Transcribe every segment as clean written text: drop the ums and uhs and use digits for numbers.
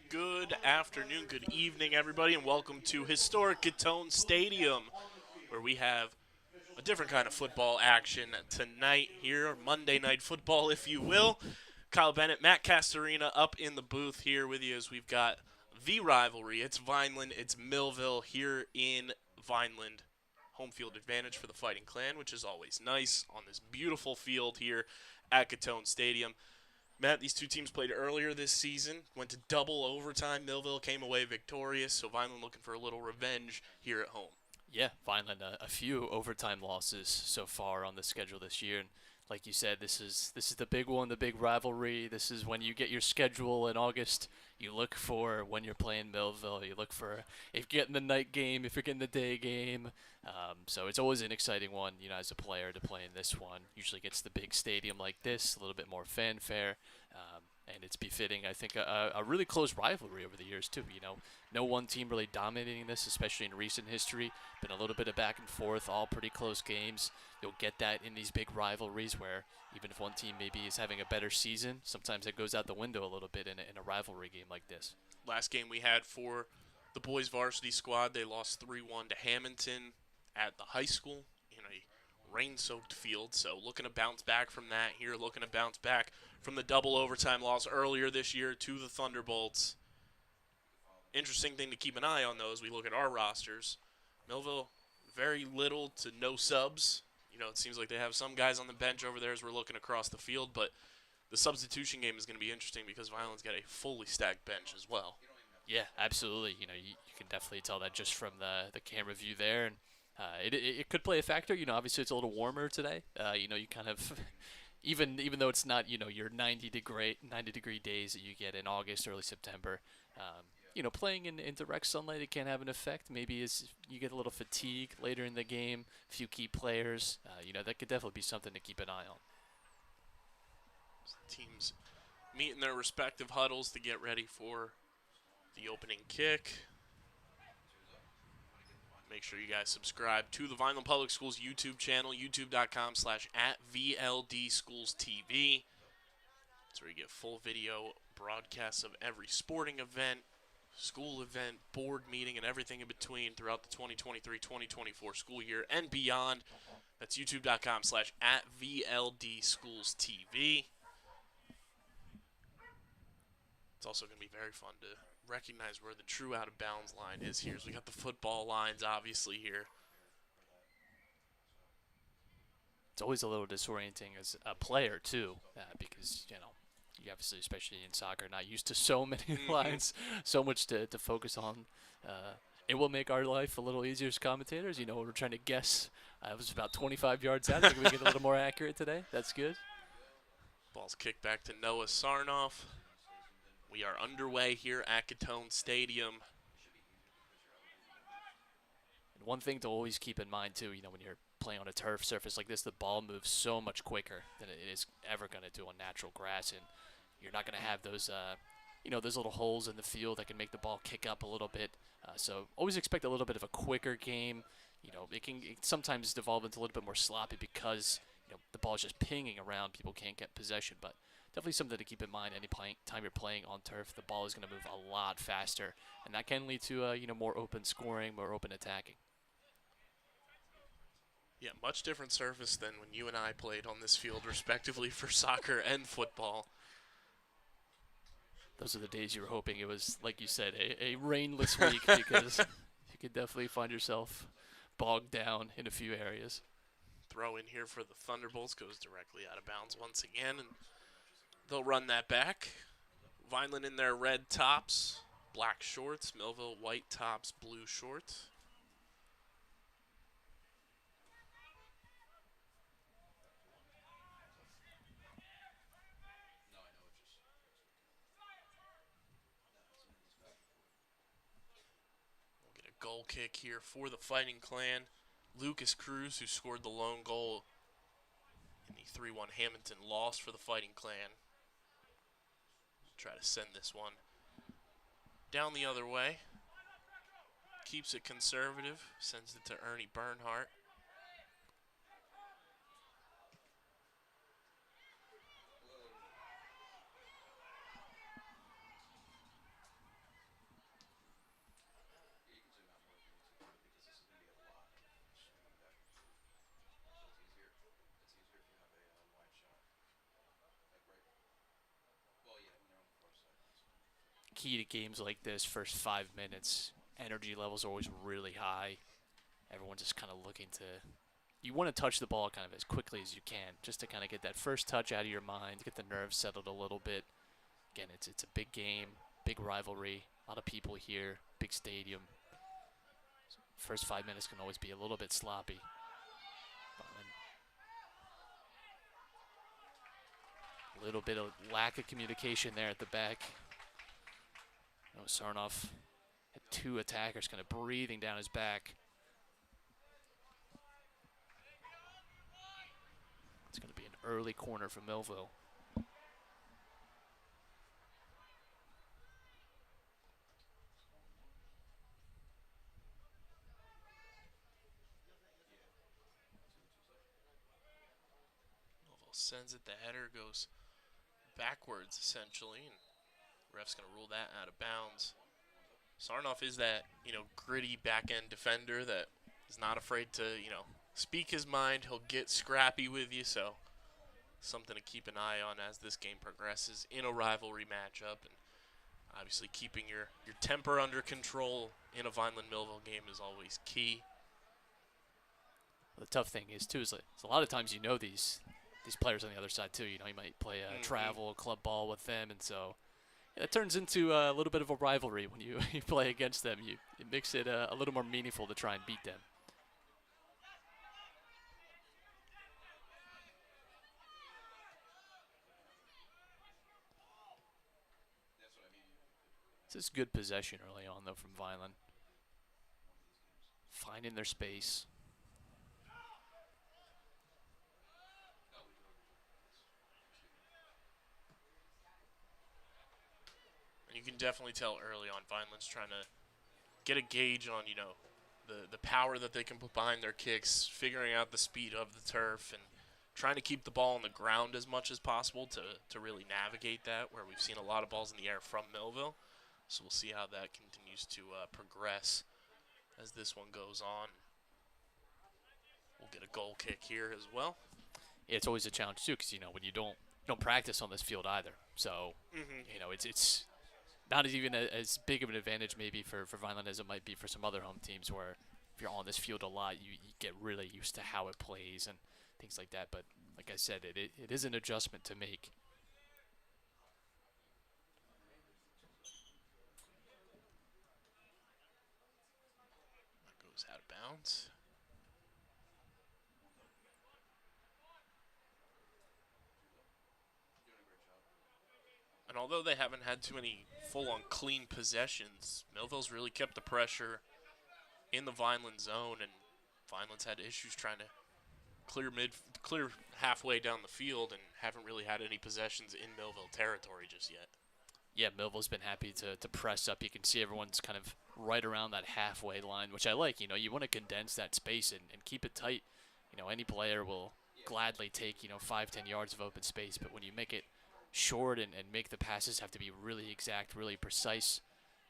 Good afternoon, good evening, everybody, and welcome to historic Gittone Stadium, where we have a different kind of football action tonight here, Monday Night Football, if you will. Kyle Bennett, Matt Castorina up in the booth here with you as we've got the rivalry. It's Vineland, it's Millville here in Vineland. Home field advantage for the Fighting Clan, which is always nice on this beautiful field here at Gittone Stadium. Matt, these two teams played earlier this season, went to double overtime. Millville came away victorious, so Vineland looking for a little revenge here at home. Yeah, Vineland, a few overtime losses so far on the schedule this year. And like you said, this is the big one, the big rivalry. This is when you get your schedule in August. You look for when you're playing Millville. You look for if you're getting the night game, if you're getting the day game. So it's always an exciting one, as a player to play in this one. Usually gets the big stadium like this, a little bit more fanfare. And it's befitting, I think, a really close rivalry over the years, too. No one team really dominating this, especially in recent history. Been a little bit of back and forth, all pretty close games. You'll get that in these big rivalries where even if one team maybe is having a better season, sometimes it goes out the window a little bit in a rivalry game like this. Last game we had for the boys varsity squad, they lost 3-1 to Hamilton at the high school in a rain-soaked field. So looking to bounce back from that here, looking to bounce back from the double overtime loss earlier this year to the Thunderbolts. Interesting thing to keep an eye on, though, as we look at our rosters. Millville, very little to no subs. It seems like they have some guys on the bench over there as we're looking across the field, but the substitution game is going to be interesting because Vineland's got a fully stacked bench as well. Yeah, absolutely. You can definitely tell that just from the camera view there. And it could play a factor. Obviously it's a little warmer today. You kind of even though it's not your 90-degree days that you get in August, early September. Playing in direct sunlight, it can have an effect. Maybe as you get a little fatigue later in the game, a few key players. That could definitely be something to keep an eye on. Teams meet in their respective huddles to get ready for the opening kick. Make sure you guys subscribe to the Vineland Public Schools YouTube channel, youtube.com/@VLDSchoolsTV. That's where you get full video broadcasts of every sporting event, school event, board meeting, and everything in between throughout the 2023-2024 school year and beyond. That's youtube.com/@VLDSchoolsTV. It's also going to be very fun to recognize where the true out-of-bounds line is here. So we got the football lines, obviously, here. It's always a little disorienting as a player, too, because, you obviously, especially in soccer, not used to so many lines, so much to focus on. It will make our life a little easier as commentators. We're trying to guess. It was about 25 yards out. I think we get a little more accurate today. That's good. Ball's kicked back to Noah Sarnoff. We are underway here at Gittone Stadium. And one thing to always keep in mind, too, when you're playing on a turf surface like this, the ball moves so much quicker than it is ever going to do on natural grass. And you're not going to have those, those little holes in the field that can make the ball kick up a little bit. So always expect a little bit of a quicker game. It can sometimes devolve into a little bit more sloppy because, the ball is just pinging around. People can't get possession, but definitely something to keep in mind. Any time you're playing on turf, the ball is going to move a lot faster, and that can lead to more open scoring, more open attacking. Yeah, much different surface than when you and I played on this field, respectively, for soccer and football. Those are the days you were hoping it was, like you said, a rainless week because you could definitely find yourself bogged down in a few areas. Throw in here for the Thunderbolts goes directly out of bounds once again, and they'll run that back. Vineland in their red tops, black shorts. Millville white tops, blue shorts. We'll get a goal kick here for the Fighting Clan. Lucas Cruz, who scored the lone goal in the 3-1 Hamilton loss for the Fighting Clan. Try to send this one down the other way. Keeps it conservative. Sends it to Ernie Bernhardt. key to games like this, first 5 minutes, energy levels are always really high. Everyone's just kind of looking to, you want to touch the ball kind of as quickly as you can, just to kind of get that first touch out of your mind, get the nerves settled a little bit. Again, it's a big game, big rivalry, a lot of people here, big stadium. First 5 minutes can always be a little bit sloppy. A little bit of lack of communication there at the back. Sarnoff had two attackers kind of breathing down his back. It's going to be an early corner for Millville. Millville sends it. The header goes backwards, essentially, and ref's going to rule that out of bounds. Sarnoff is that, gritty back-end defender that is not afraid to, speak his mind. He'll get scrappy with you, so something to keep an eye on as this game progresses in a rivalry matchup. And obviously keeping your temper under control in a Vineland-Millville game is always key. The tough thing is, too, is a lot of times these players on the other side, too. You might play a travel, club ball with them, and so it turns into a little bit of a rivalry when you, you play against them. It makes it a little more meaningful to try and beat them. This is good possession early on, though, from Vineland. Finding their space. You can definitely tell early on Vineland's trying to get a gauge on, the power that they can put behind their kicks, figuring out the speed of the turf, and trying to keep the ball on the ground as much as possible to really navigate that, where we've seen a lot of balls in the air from Millville. So we'll see how that continues to progress as this one goes on. We'll get a goal kick here as well. Yeah, it's always a challenge, too, because, when you don't practice on this field either. So, it's not even as big of an advantage maybe for Vineland as it might be for some other home teams, where if you're on this field a lot, you get really used to how it plays and things like that. But like I said, it is an adjustment to make. That goes out of bounds. And although they haven't had too many full-on clean possessions, Millville's really kept the pressure in the Vineland zone, and Vineland's had issues trying to clear halfway down the field, and haven't really had any possessions in Millville territory just yet. Yeah, Millville's been happy to press up. You can see everyone's kind of right around that halfway line, which I like. You want to condense that space and keep it tight. Any player will gladly take, 5-10 yards of open space, but when you make it short and make the passes have to be really exact, really precise,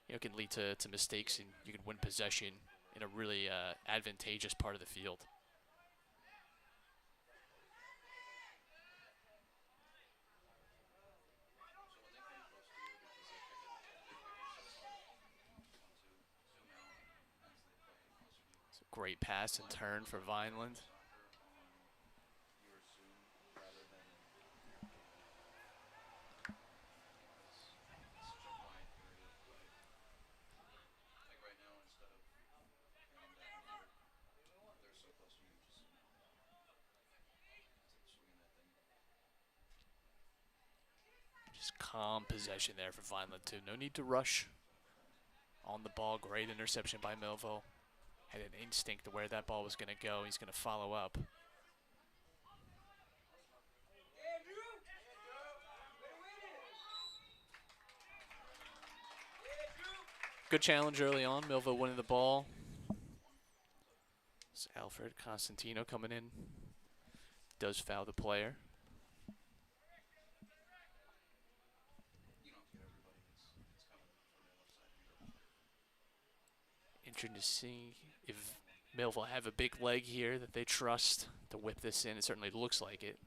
it can lead to mistakes, and you can win possession in a really advantageous part of the field. It's a great pass and turn for Vineland. Calm possession there for Vineland, too. No need to rush on the ball. Great interception by Millville. Had an instinct to where that ball was going to go. He's going to follow up. Good challenge early on. Millville winning the ball. It's Alfred Constantino coming in. Does foul the player. Interesting to see if Millville have a big leg here that they trust to whip this in. It certainly looks like it.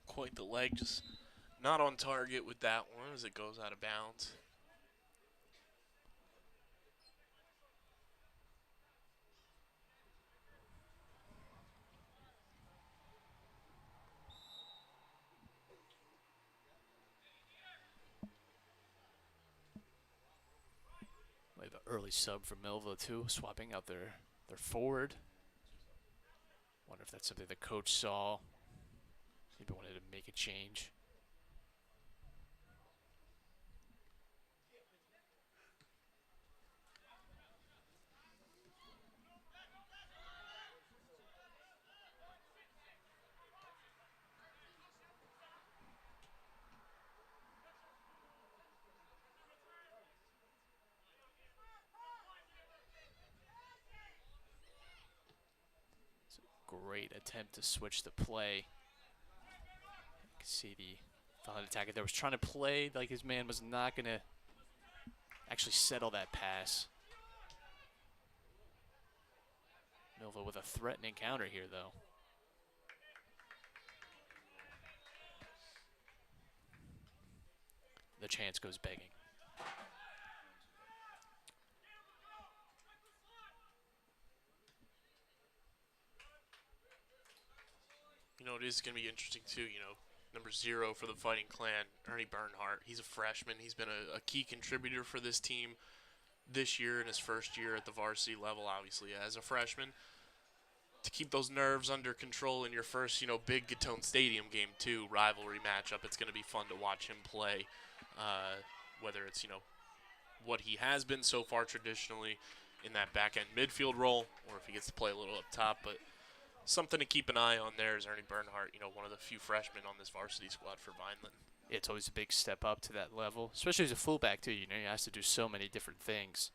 Quite the leg, just Not on target with that one as it goes out of bounds. We have an early sub for Millville too, swapping out their forward. Wonder if that's something the coach saw. Maybe wanted to make a change. It's a great attempt to switch the play. You can see the Vineland attacker there was trying to play like his man was not going to actually settle that pass. Millville with a threatening counter here, though. The chance goes begging. You know, it is going to be interesting, too. Number 0 for the Fighting Clan, Ernie Bernhardt. He's a freshman. He's been a key contributor for this team this year in his first year at the varsity level, obviously, as a freshman. To keep those nerves under control in your first, big Gittone Stadium game, too, rivalry matchup. It's going to be fun to watch him play, whether it's, what he has been so far traditionally in that back-end midfield role, or if he gets to play a little up top. But something to keep an eye on there is Ernie Bernhardt, one of the few freshmen on this varsity squad for Vineland. It's always a big step up to that level, especially as a fullback, too. He has to do so many different things.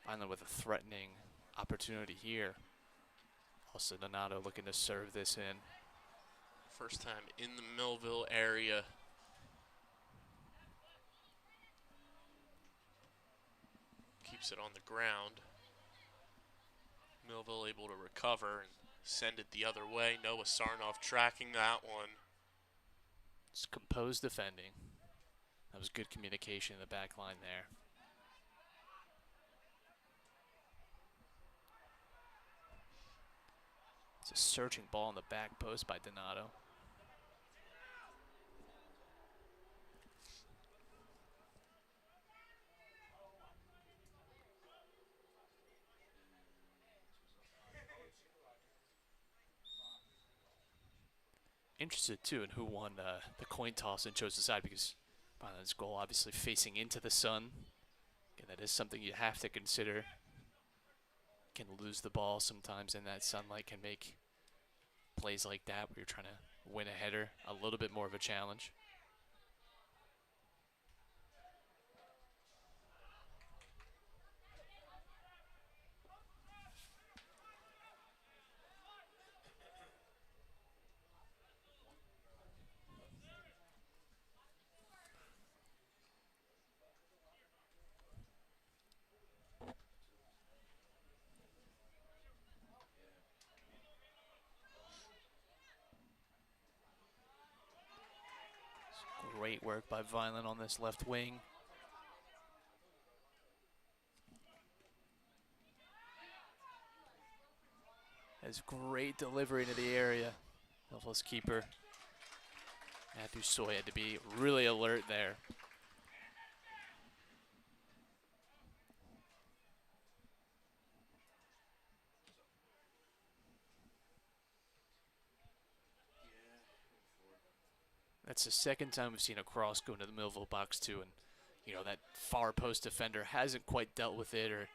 Vineland with a threatening opportunity here. Also, Donato looking to serve this in. First time in the Millville area. Keeps it on the ground. Millville able to recover and send it the other way. Noah Sarnoff tracking that one. It's composed defending. That was good communication in the back line there. It's a searching ball in the back post by Donato. Interested too in who won the coin toss and chose the side, because Vineland's goal obviously facing into the sun. And that is something you have to consider. Can lose the ball sometimes in that sunlight, can make plays like that where you're trying to win a header a little bit more of a challenge. Great work by Vineland on this left wing. Has great delivery into the area. Millville's keeper, Matthew Soy, had to be really alert there. That's the second time we've seen a cross go into the Millville box too, and that far post defender hasn't quite dealt with it or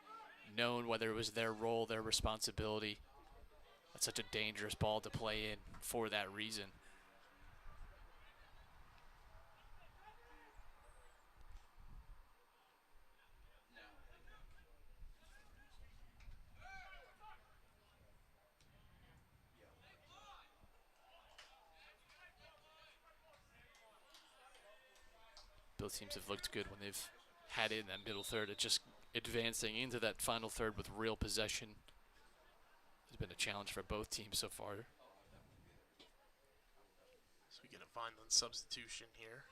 known whether it was their role, their responsibility. That's such a dangerous ball to play in for that reason. Both teams have looked good when they've had it in that middle third. It's just advancing into that final third with real possession has been a challenge for both teams so far. So we get a Vineland substitution here.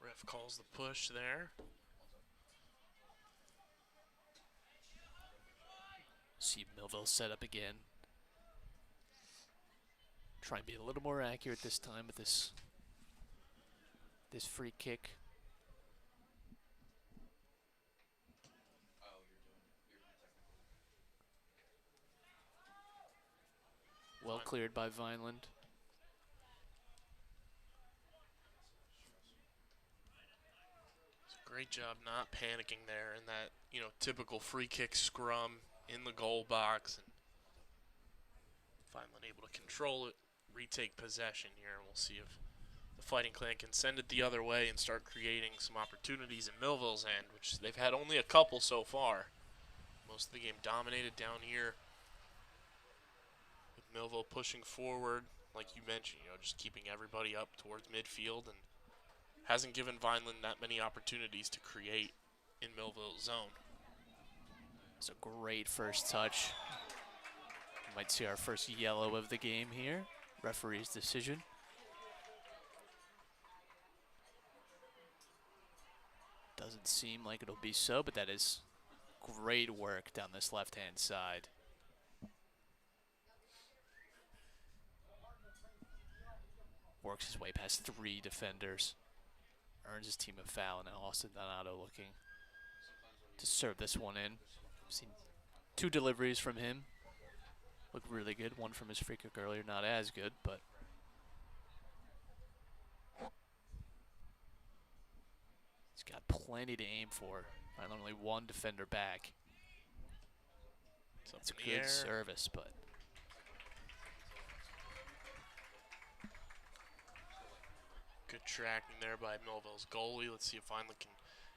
Ref calls the push there. See Millville set up again. Try and be a little more accurate this time with this free kick. Well cleared by Vineland. Great job not panicking there in that, typical free kick scrum in the goal box. And finally able to control it, retake possession here, and we'll see if the Fighting Clan can send it the other way and start creating some opportunities in Millville's end, which they've had only a couple so far. Most of the game dominated down here with Millville pushing forward, like you mentioned, just keeping everybody up towards midfield, and hasn't given Vineland that many opportunities to create in Millville's zone. It's a great first touch. Might see our first yellow of the game here. Referee's decision. Doesn't seem like it'll be so, but that is great work down this left-hand side. Works his way past 3 defenders. Earns his team a foul. Now Austin Donato looking to serve this one in. Seen 2 deliveries from him. Look really good. One from his free kick earlier, not as good, but he's got plenty to aim for. Finally, only 1 defender back. It's a good service, but good tracking there by Millville's goalie. Let's see if Vineland can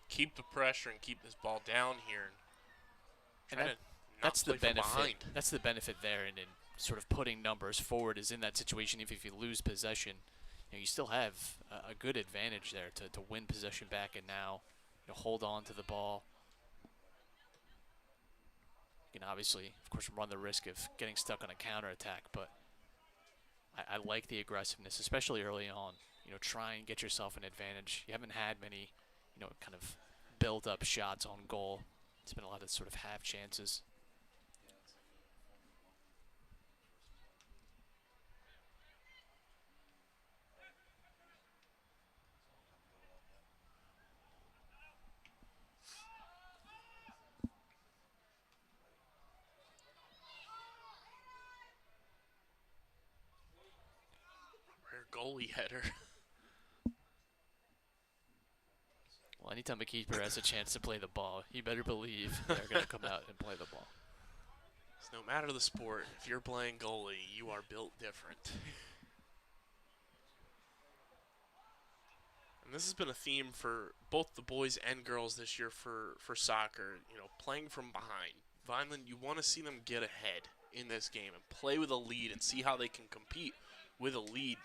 keep the pressure and keep this ball down here. And that's the benefit. That's the benefit there, and in sort of putting numbers forward is in that situation. If you lose possession, you still have a good advantage there to win possession back, and now hold on to the ball. You can obviously, of course, run the risk of getting stuck on a counterattack, but I like the aggressiveness, especially early on. Try and get yourself an advantage. You haven't had many, kind of build-up shots on goal. It's been a lot of sort of half chances. Rare goalie header. Well, anytime a keeper has a chance to play the ball, you better believe they're going to come out and play the ball. So no matter the sport, if you're playing goalie, you are built different. And this has been a theme for both the boys and girls this year for soccer, playing from behind. Vineland, you want to see them get ahead in this game and play with a lead and see how they can compete with a lead.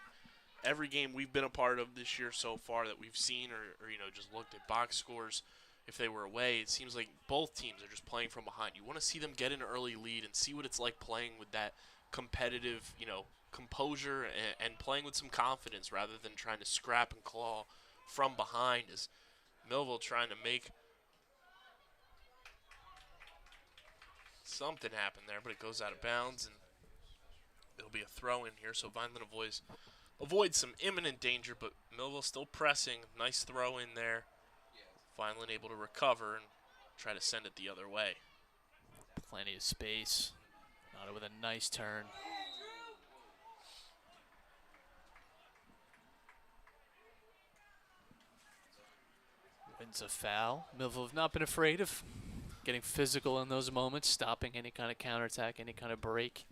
Every game we've been a part of this year so far that we've seen or just looked at box scores, if they were away, it seems like both teams are just playing from behind. You want to see them get an early lead and see what it's like playing with that competitive, composure and playing with some confidence rather than trying to scrap and claw from behind, as Millville trying to make something happen there, but it goes out of bounds, and it'll be a throw in here, so Vineland avoids some imminent danger, but Millville still pressing. Nice throw in there. Vineland able to recover and try to send it the other way. Plenty of space. Donato with a nice turn. Wins a foul. Millville have not been afraid of getting physical in those moments, stopping any kind of counterattack, any kind of break.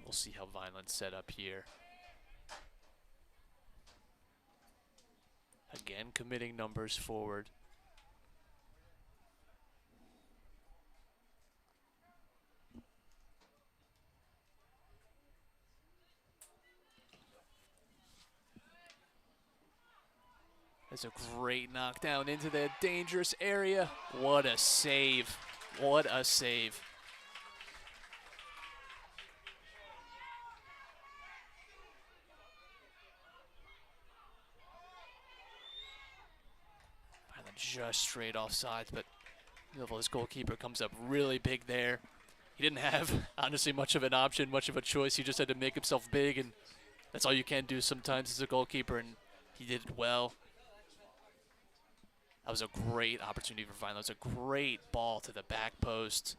We'll see how Vineland's set up here. again committing numbers forward. That's a great knockdown into the dangerous area. What a save. What a save. Vineland just straight off sides, but Millville's goalkeeper comes up really big there. He didn't have, honestly, much of an option, much of a choice. He just had to make himself big, and that's all you can do sometimes as a goalkeeper, and he did it well. That was a great opportunity for Vineland. That was a great ball to the back post.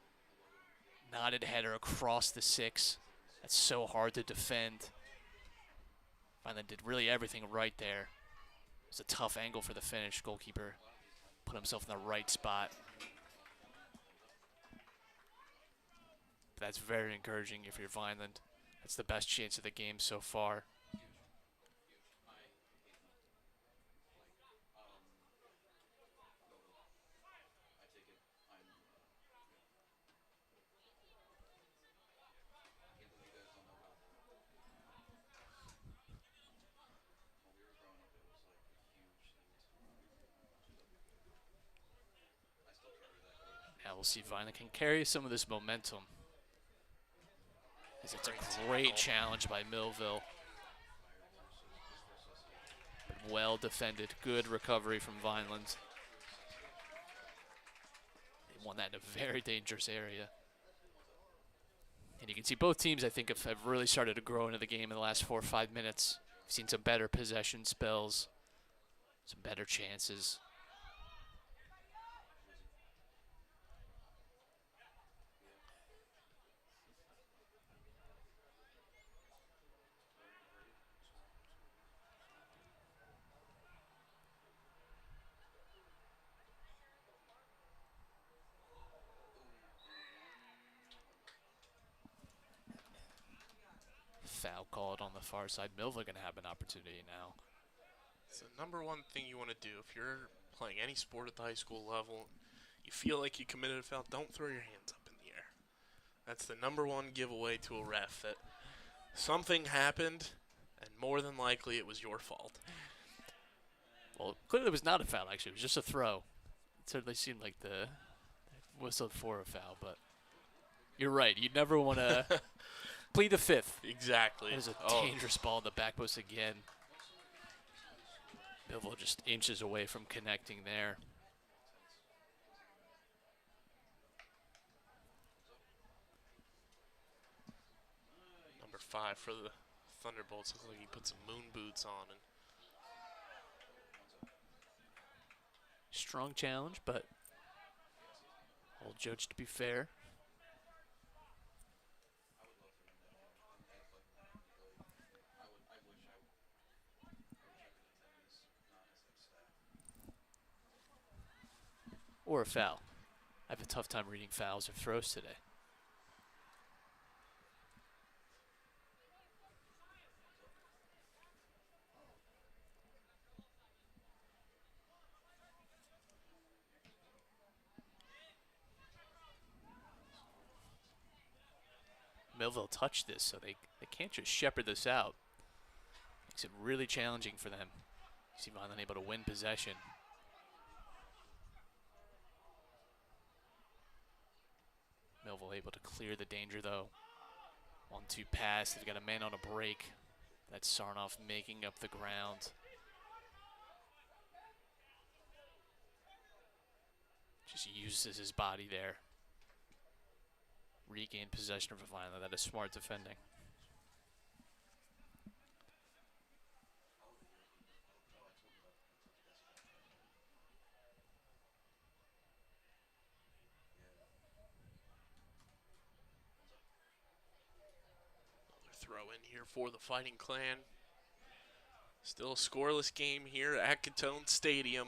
Knotted header across the 6. That's so hard to defend. Vineland did really everything right there. It was a tough angle for the finish. Goalkeeper put himself in the right spot. But that's very encouraging if you're Vineland. That's the best chance of the game so far. Now we'll see if Vineland can carry some of this momentum. As it's a great challenge by Millville. But well defended, good recovery from Vineland. They won that in a very dangerous area. And you can see both teams, I think, have really started to grow into the game in the last 4 or 5 minutes. We've seen some better possession spells, some better chances. Foul called on the far side. Millville going to have an opportunity now. It's the number one thing you want to do if you're playing any sport at the high school level. You feel like you committed a foul, don't throw your hands up in the air. That's the number one giveaway to a ref, that something happened, and more than likely it was your fault. Well, clearly it was not a foul, actually. It was just a throw. It certainly seemed like the whistle for a foul, but you're right. You never want to plead the fifth. Exactly. There's a dangerous ball in the back post again. Millville just inches away from connecting there. Number 5 for the Thunderbolts. Looks like he put some moon boots on. And strong challenge, but all judged to be fair. Or a foul. I have a tough time reading fouls or throws today. Millville touched this, so they can't just shepherd this out. Makes it really challenging for them. See Vineland able to win possession. Millville able to clear the danger, though. 1-2 pass. They've got a man on a break. That's Sarnoff making up the ground. Just uses his body there. Regain possession of Vineland. That is smart defending. throw in here for the Fighting Clan. Still a scoreless game here at Gittone Stadium.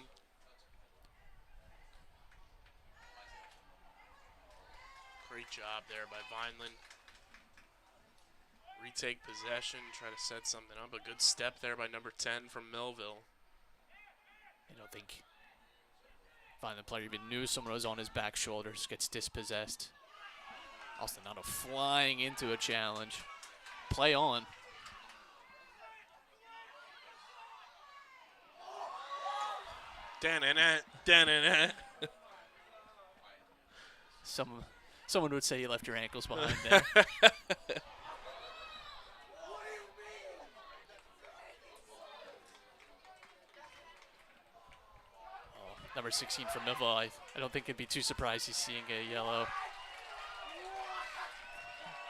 Great job there by Vineland. Retake possession, try to set something up. A good step there by number 10 from Millville. I don't think Vineland player even knew someone was on his back shoulders, gets dispossessed. Austin Otto flying into a challenge. Play on. Da-na-na. Someone would say you left your ankles behind there. Number 16 from Millville. I don't think he'd be too surprised he's seeing a yellow.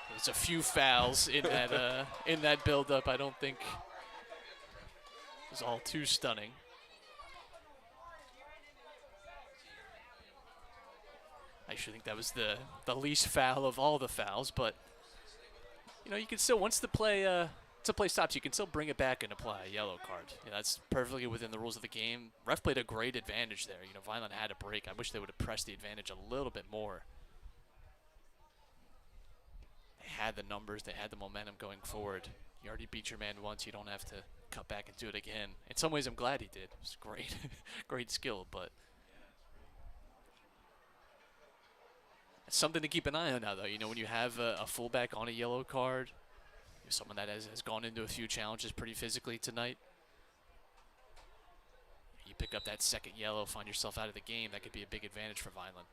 There's a few fouls in that build-up. I don't think it was all too stunning. I actually think that was the least foul of all the fouls, but you know, you can still, once the play stops, you can still bring it back and apply a yellow card. You know, that's perfectly within the rules of the game. Ref played a great advantage there. You know, Vineland had a break. I wish they would have pressed the advantage a little bit more. They had the numbers. They had the momentum going forward. You already beat your man once. You don't have to cut back and do it again. In some ways, I'm glad he did. It was great, great skill, but it's something to keep an eye on now, though. You know, when you have a fullback on a yellow card, someone that has gone into a few challenges pretty physically tonight, you pick up that second yellow, find yourself out of the game, that could be a big advantage for Vineland.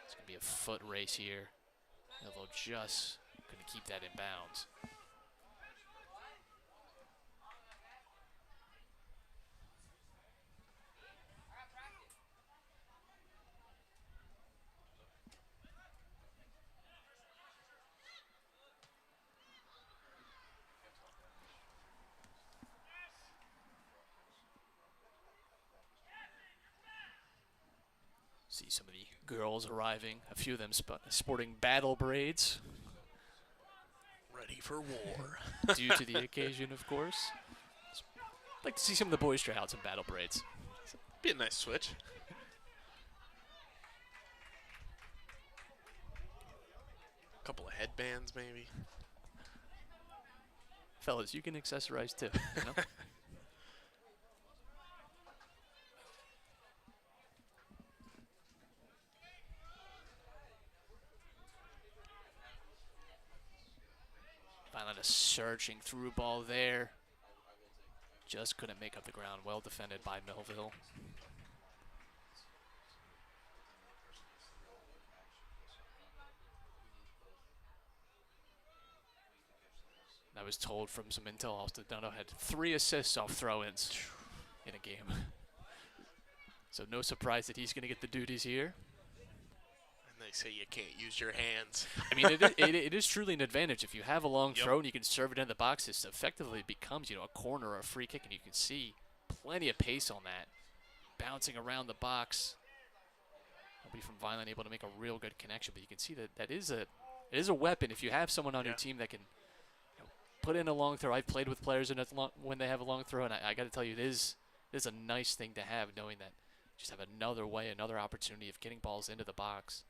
It's going to be a foot race here. They'll just going to keep that in bounds. See some of the girls arriving, a few of them sporting battle braids. Ready for war. Due to the occasion, of course. I'd like to see some of the boys try out some battle braids. Be a nice switch. A couple of headbands, maybe. Fellas, you can accessorize too. You know? Vineland a searching through ball there. Just couldn't make up the ground. Well defended by Millville. I was told from some intel, Austin Otto had 3 assists off throw-ins in a game. So no surprise that he's going to get the duties here. And they say you can't use your hands. I mean, it is truly an advantage. If you have a long throw and you can serve it in the box, it effectively becomes, you know, a corner or a free kick, and you can see plenty of pace on that. Bouncing around the box. Nobody from Vineland able to make a real good connection, but you can see that it is a weapon. If you have someone on your team that can put in a long throw. I've played with players when they have a long throw, and I got to tell you, it is a nice thing to have, knowing that you just have another way, another opportunity of getting balls into the box.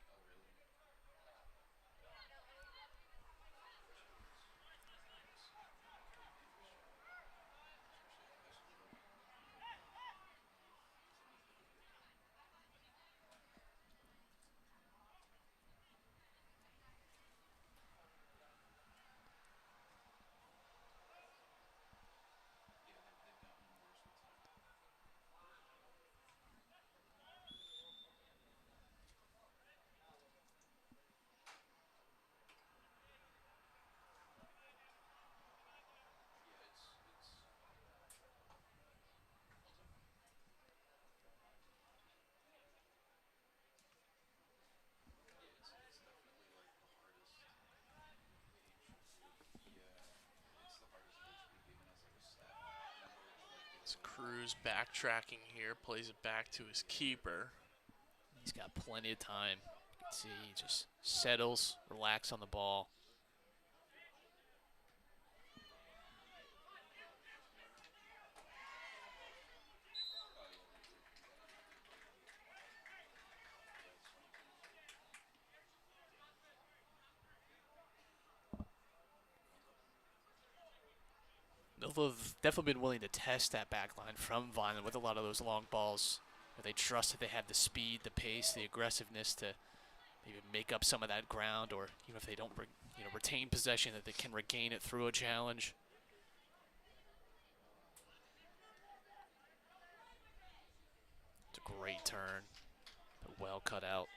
Cruz backtracking here, plays it back to his keeper. He's got plenty of time. You can see he just settles, relax on the ball. Millville have definitely been willing to test that back line from Vineland with a lot of those long balls. Where they trust that they have the speed, the pace, the aggressiveness to maybe make up some of that ground, or even if they don't retain possession, that they can regain it through a challenge. It's a great turn, but well cut out.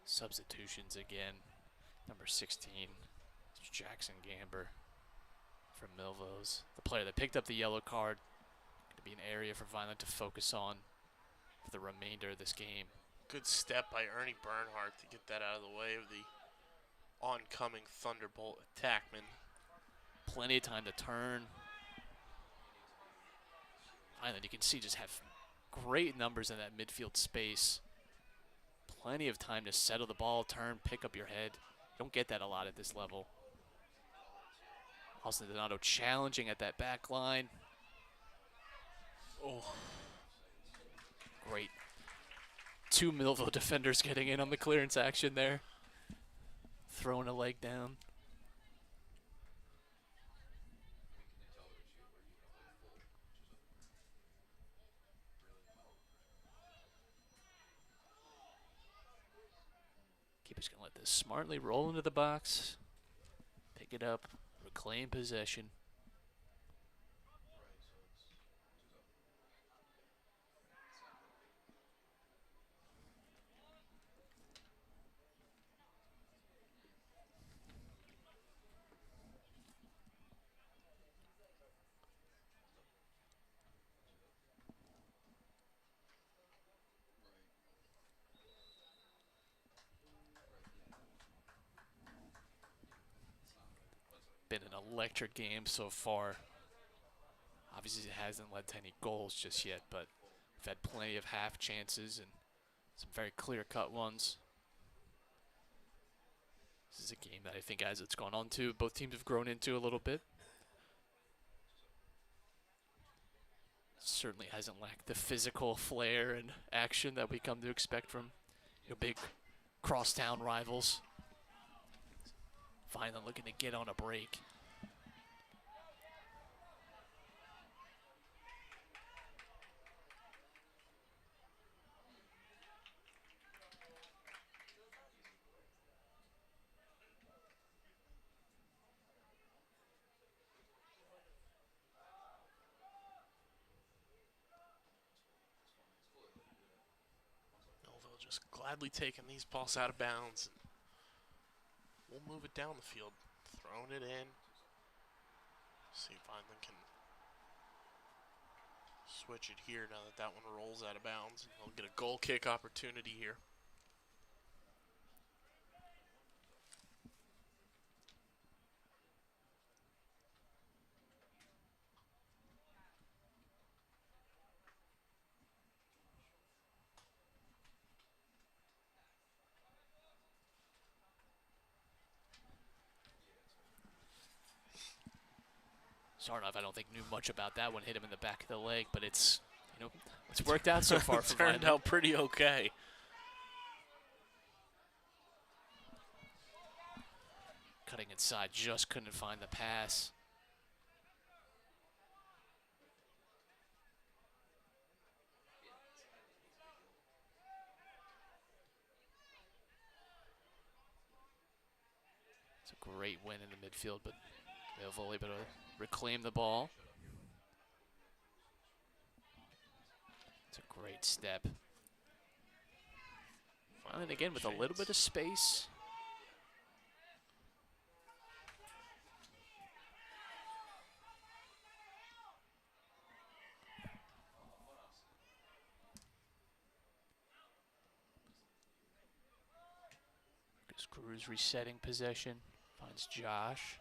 Substitutions again. Number 16, Jackson Gamber from Millville's. The player that picked up the yellow card. Going to be an area for Vineland to focus on for the remainder of this game. Good step by Ernie Bernhardt to get that out of the way of the oncoming Thunderbolt attackman. Plenty of time to turn. Vineland, you can see, just have great numbers in that midfield space. Plenty of time to settle the ball, turn, pick up your head. You don't get that a lot at this level. Austin Donato challenging at that back line. Oh, great. Two Millville defenders getting in on the clearance action there. Throwing a leg down. Keeper's going to let this smartly roll into the box. Pick it up. Reclaim possession. Been an electric game so far. Obviously, it hasn't led to any goals just yet, but we've had plenty of half chances and some very clear-cut ones. This is a game that I think, as it's gone on to, both teams have grown into a little bit. Certainly hasn't lacked the physical flair and action that we come to expect from big crosstown rivals. Vineland looking to get on a break. Millville just gladly taking these balls out of bounds. We'll move it down the field. Throwing it in. See if Vineland can switch it here now that that one rolls out of bounds. They'll get a goal kick opportunity here. Sarnoff, I don't think, knew much about that one. Hit him in the back of the leg, but it's worked out so far for Turned out pretty okay. Cutting inside, just couldn't find the pass. It's a great win in the midfield, but Millville able to reclaim the ball. It's a great step. And again, with a little bit of space. Cruz resetting possession. Finds Josh.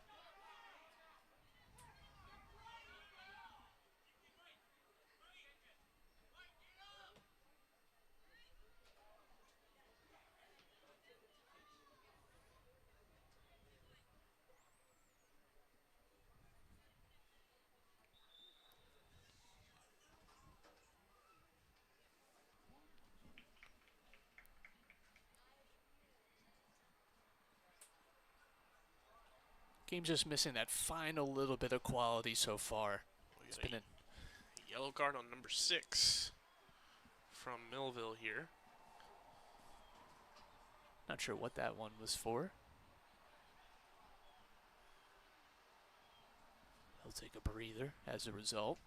Game's just missing that final little bit of quality so far. It's been a yellow card on number 6 from Millville here. Not sure what that one was for. He'll take a breather as a result.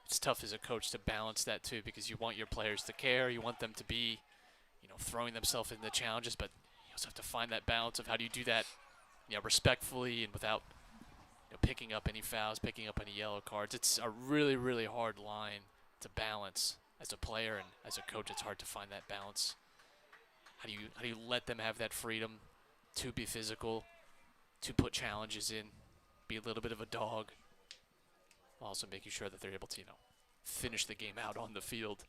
It's tough as a coach to balance that too, because you want your players to care, you want them to be, throwing themselves into challenges, but you also have to find that balance of how do you do that, respectfully and without picking up any fouls, picking up any yellow cards. It's a really, really hard line to balance as a player, and as a coach, it's hard to find that balance. How do you let them have that freedom to be physical, to put challenges in, be a little bit of a dog, while also making sure that they're able to, finish the game out on the field.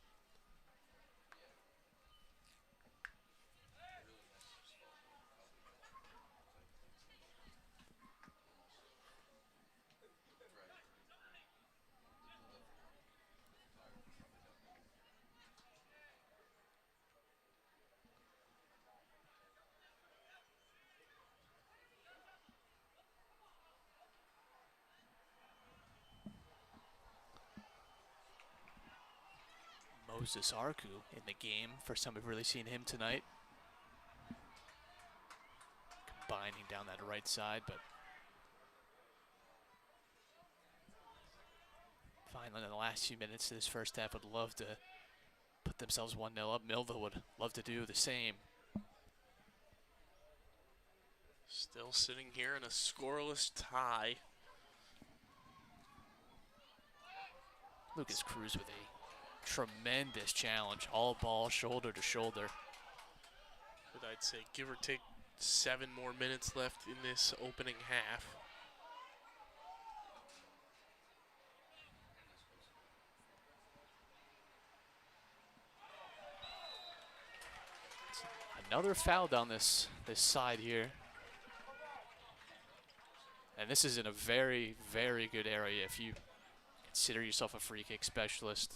Moses Arku in the game. First time we've really seen him tonight. Combining down that right side, but Vineland in the last few minutes of this first half would love to put themselves 1-0 up. Millville would love to do the same. Still sitting here in a scoreless tie. Lucas Cruz with a tremendous challenge. All ball, shoulder to shoulder. But I'd say give or take 7 more minutes left in this opening half. Another foul down this side here. And this is in a very, very good area if you consider yourself a free kick specialist.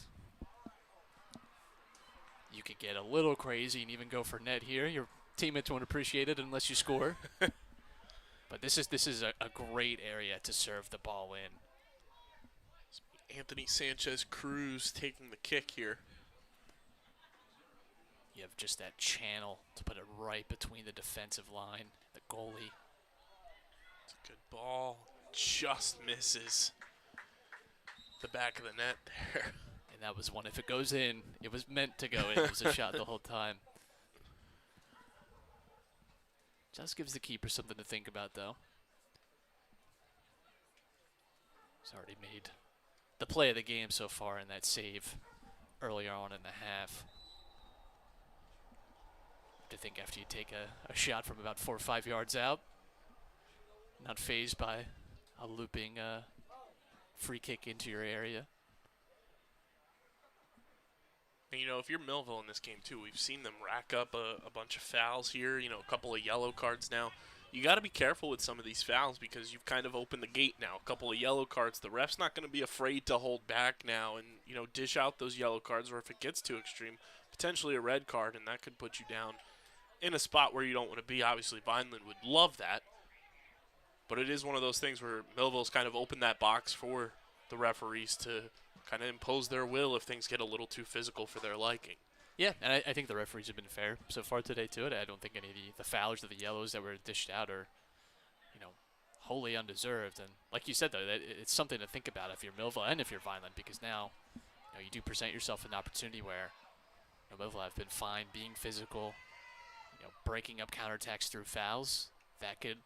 You could get a little crazy and even go for net here. Your teammates won't appreciate it unless you score. But this is a great area to serve the ball in. Anthony Sanchez Cruz taking the kick here. You have just that channel to put it right between the defensive line, the goalie. It's a good ball. Just misses the back of the net there. And that was one. If it goes in, it was meant to go in. It was a shot the whole time. Just gives the keeper something to think about, though. He's already made the play of the game so far in that save earlier on in the half. To think after you take a shot from about 4 or 5 yards out, not fazed by a looping free kick into your area. And, if you're Millville in this game, too, we've seen them rack up a bunch of fouls here, a couple of yellow cards now. You got to be careful with some of these fouls because you've kind of opened the gate now. A couple of yellow cards. The ref's not going to be afraid to hold back now and, dish out those yellow cards, or if it gets too extreme, potentially a red card, and that could put you down in a spot where you don't want to be. Obviously, Vineland would love that. But it is one of those things where Millville's kind of opened that box for the referees to kind of impose their will if things get a little too physical for their liking. Yeah, and I think the referees have been fair so far today to it. I don't think any of the fouls or the yellows that were dished out are, wholly undeserved. And like you said, though, that it's something to think about if you're Millville and if you're Vineland, because now you do present yourself an opportunity where Millville have been fine being physical, breaking up counterattacks through fouls. That could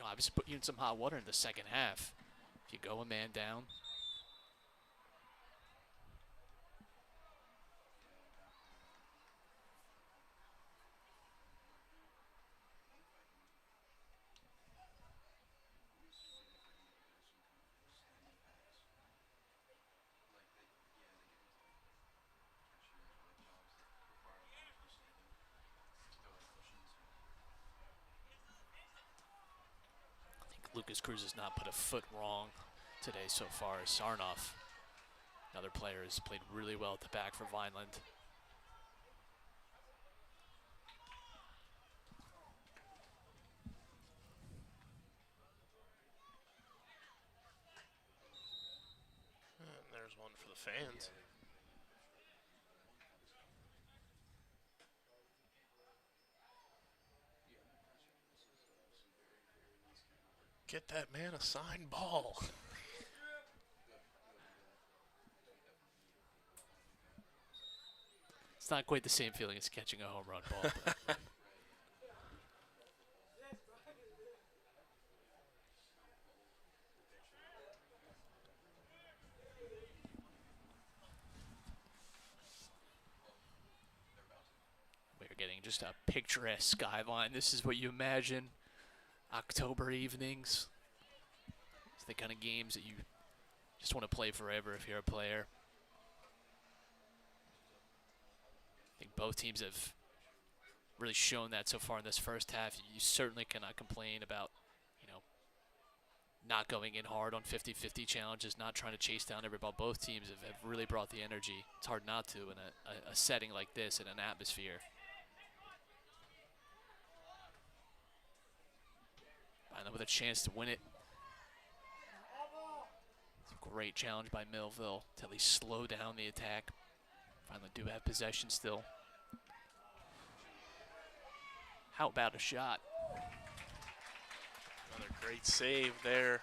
obviously put you in some hot water in the second half. If you go a man down, Lucas Cruz has not put a foot wrong today so far. Sarnoff, another player, has played really well at the back for Vineland. And there's one for the fans. Get that man a signed ball. It's not quite the same feeling as catching a home run ball. But we're getting just a picturesque skyline. This is what you imagine October evenings. It's the kind of games that you just want to play forever if you're a player. I think both teams have really shown that so far in this first half. You certainly cannot complain about, not going in hard on 50-50 challenges, not trying to chase down every ball. Both teams have really brought the energy. It's hard not to in a setting like this, in an atmosphere. Vineland with a chance to win it. It's a great challenge by Millville to at least slow down the attack. Vineland do have possession still. How about a shot? Another great save there.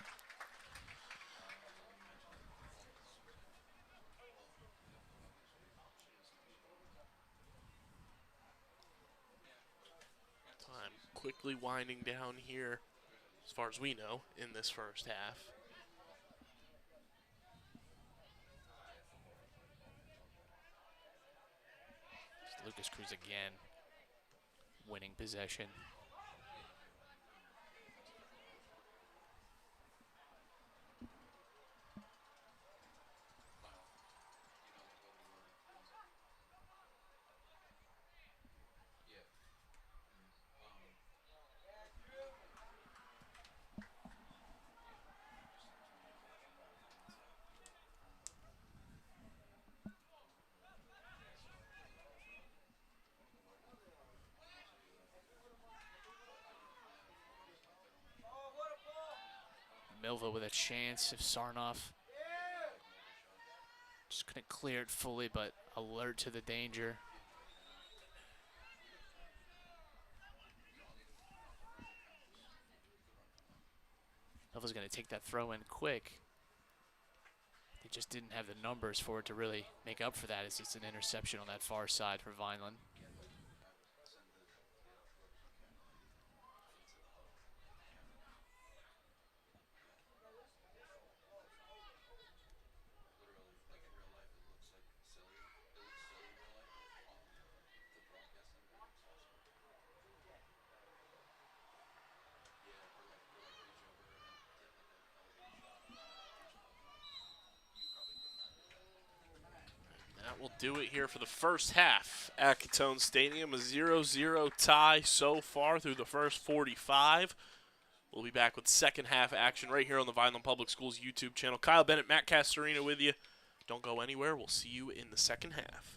Time quickly winding down here, as far as we know, in this first half. It's Lucas Cruz again, winning possession. Millville with a chance if Sarnoff just couldn't clear it fully, but alert to the danger. Millville's going to take that throw in quick. They just didn't have the numbers for it to really make up for that, as it's an interception on that far side for Vineland. That will do it here for the first half at Gittone Stadium. A 0-0 tie so far through the first 45. We'll be back with second half action right here on the Vineland Public Schools YouTube channel. Kyle Bennett, Matt Castorina with you. Don't go anywhere. We'll see you in the second half.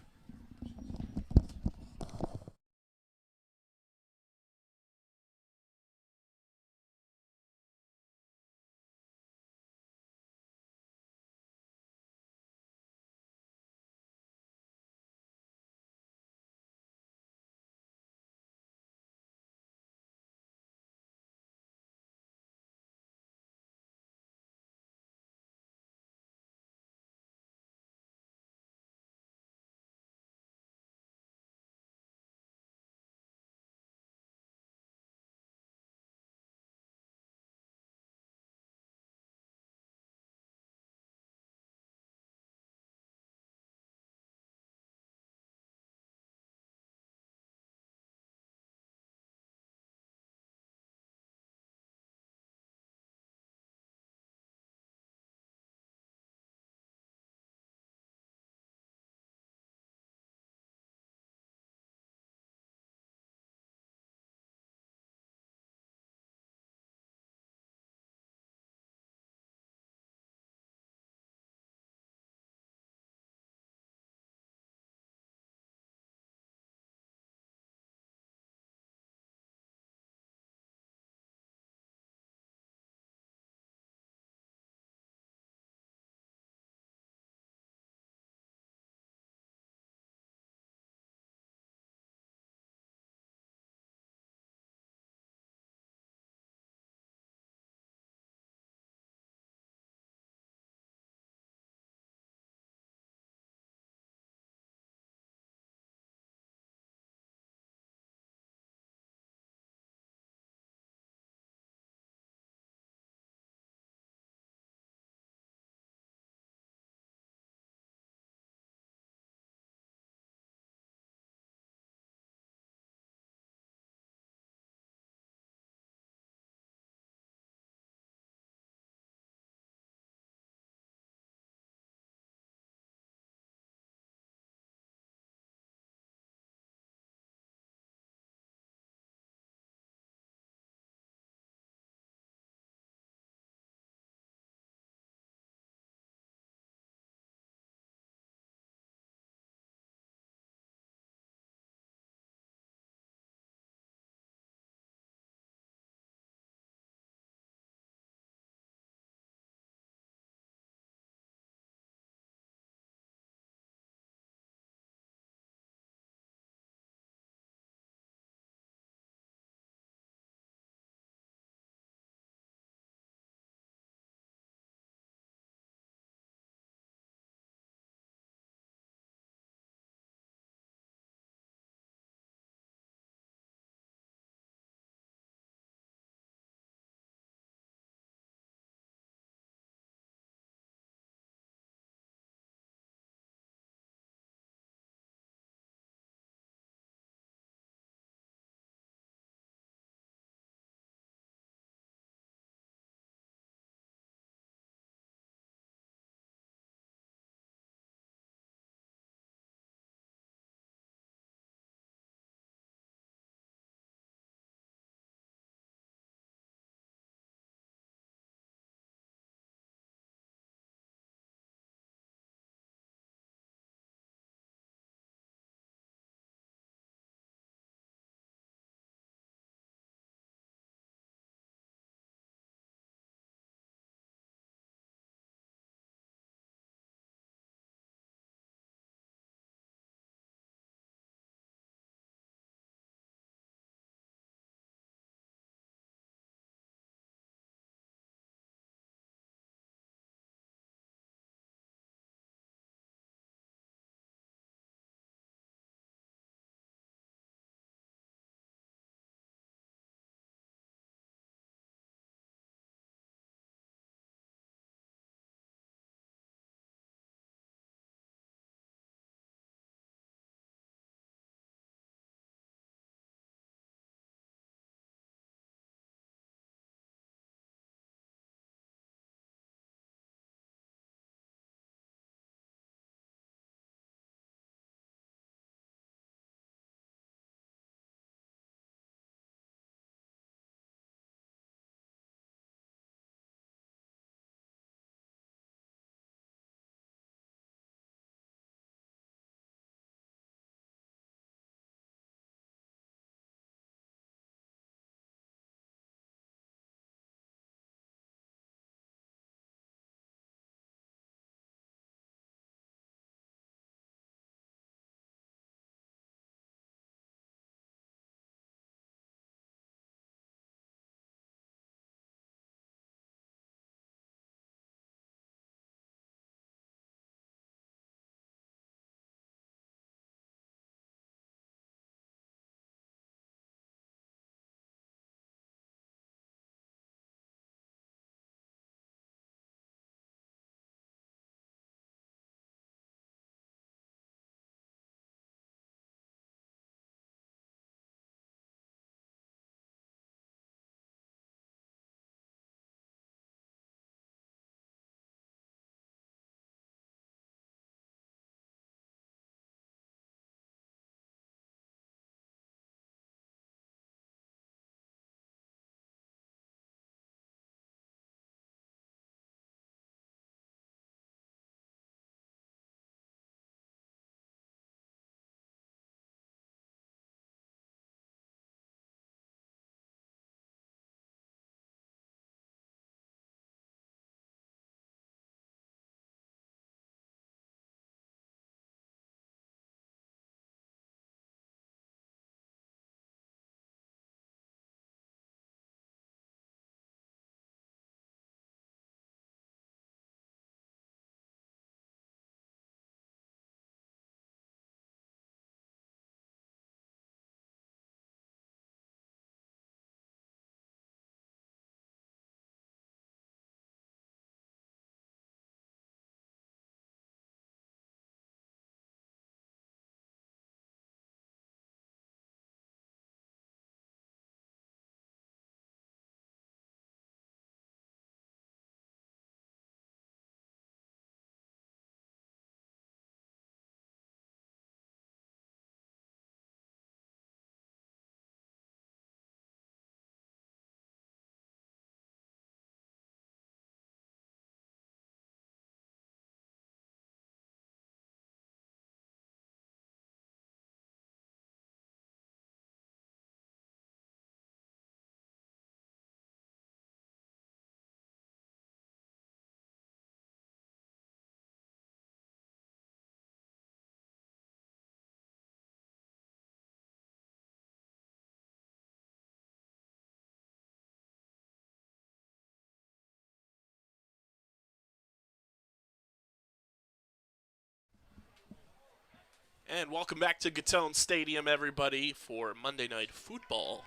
And welcome back to Gittone Stadium, everybody, for Monday Night Football.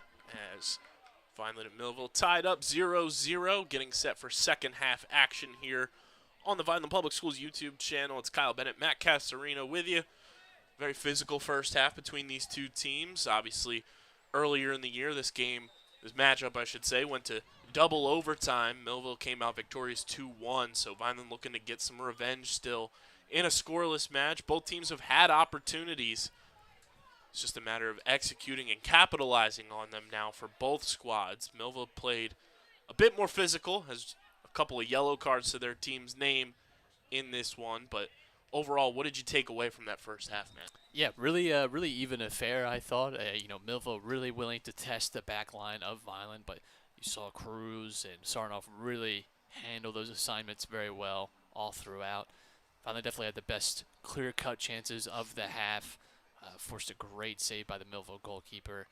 As Vineland and Millville tied up 0-0, getting set for second half action here on the Vineland Public Schools YouTube channel. It's Kyle Bennett, Matt Casarino with you. Very physical first half between these two teams. Obviously, earlier in the year, this matchup, I should say, went to double overtime. Millville came out victorious 2-1, so Vineland looking to get some revenge still in a scoreless match. Both teams have had opportunities. It's just a matter of executing and capitalizing on them now for both squads. Millville played a bit more physical, has a couple of yellow cards to their team's name in this one, but overall, what did you take away from that first half, man? Yeah, really even affair, I thought. Millville really willing to test the back line of Vineland, but you saw Cruz and Sarnoff really handle those assignments very well all throughout. Vineland definitely had the best clear-cut chances of the half. Forced a great save by the Millville goalkeeper.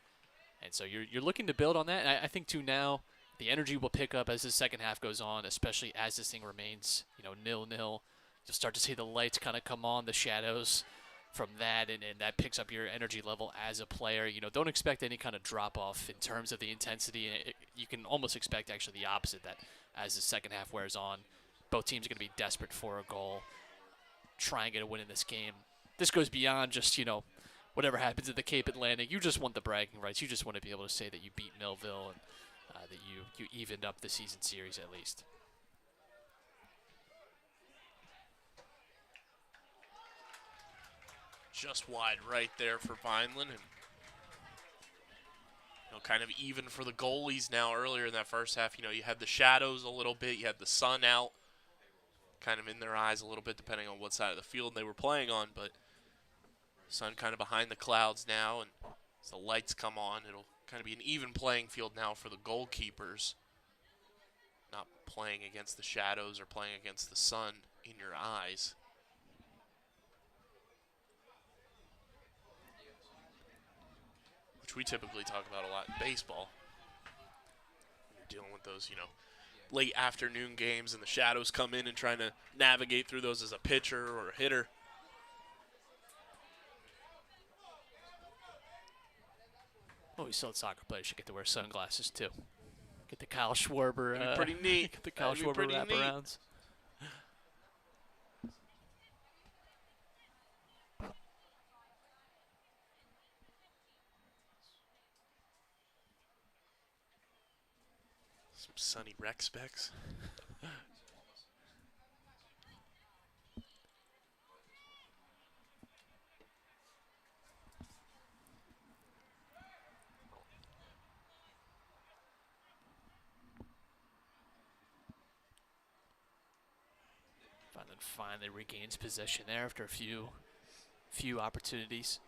And so you're looking to build on that. And I think, too, now the energy will pick up as the second half goes on, especially as this thing remains, 0-0. You'll start to see the lights kind of come on, the shadows from that, and that picks up your energy level as a player. Don't expect any kind of drop-off in terms of the intensity. You can almost expect actually the opposite, that as the second half wears on, both teams are going to be desperate for a goal, try and get a win in this game. This goes beyond just, whatever happens at the Cape Atlantic. You just want the bragging rights. You just want to be able to say that you beat Millville and that you evened up the season series at least. Just wide right there for Vineland, and kind of even for the goalies now. Earlier in that first half, you had the shadows a little bit, you had the sun out kind of in their eyes a little bit depending on what side of the field they were playing on, but sun kind of behind the clouds now, and as the lights come on, it'll kind of be an even playing field now for the goalkeepers, not playing against the shadows or playing against the sun in your eyes. Which we typically talk about a lot in baseball. You're dealing with those, late afternoon games and the shadows come in and trying to navigate through those as a pitcher or a hitter. Oh, we saw soccer players should get to wear sunglasses too. Get the Kyle Schwarber. That'd be pretty neat. Get the Kyle Schwarber wraparounds. Some sunny rec specs. Vineland finally regains possession there after a few opportunities.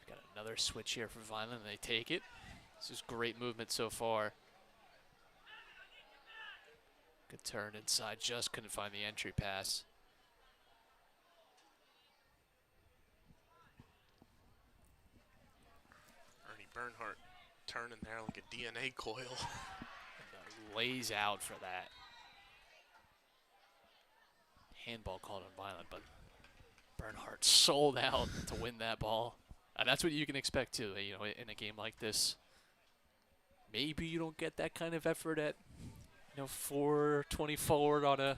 Got another switch here for Vineland, and they take it. This is great movement so far. Good turn inside, just couldn't find the entry pass. Ernie Bernhardt turning there like a DNA coil. Lays out for that. Handball called on Vineland, but Bernhardt sold out to win that ball. And that's what you can expect too, in a game like this. Maybe you don't get that kind of effort at 4:20 forward on a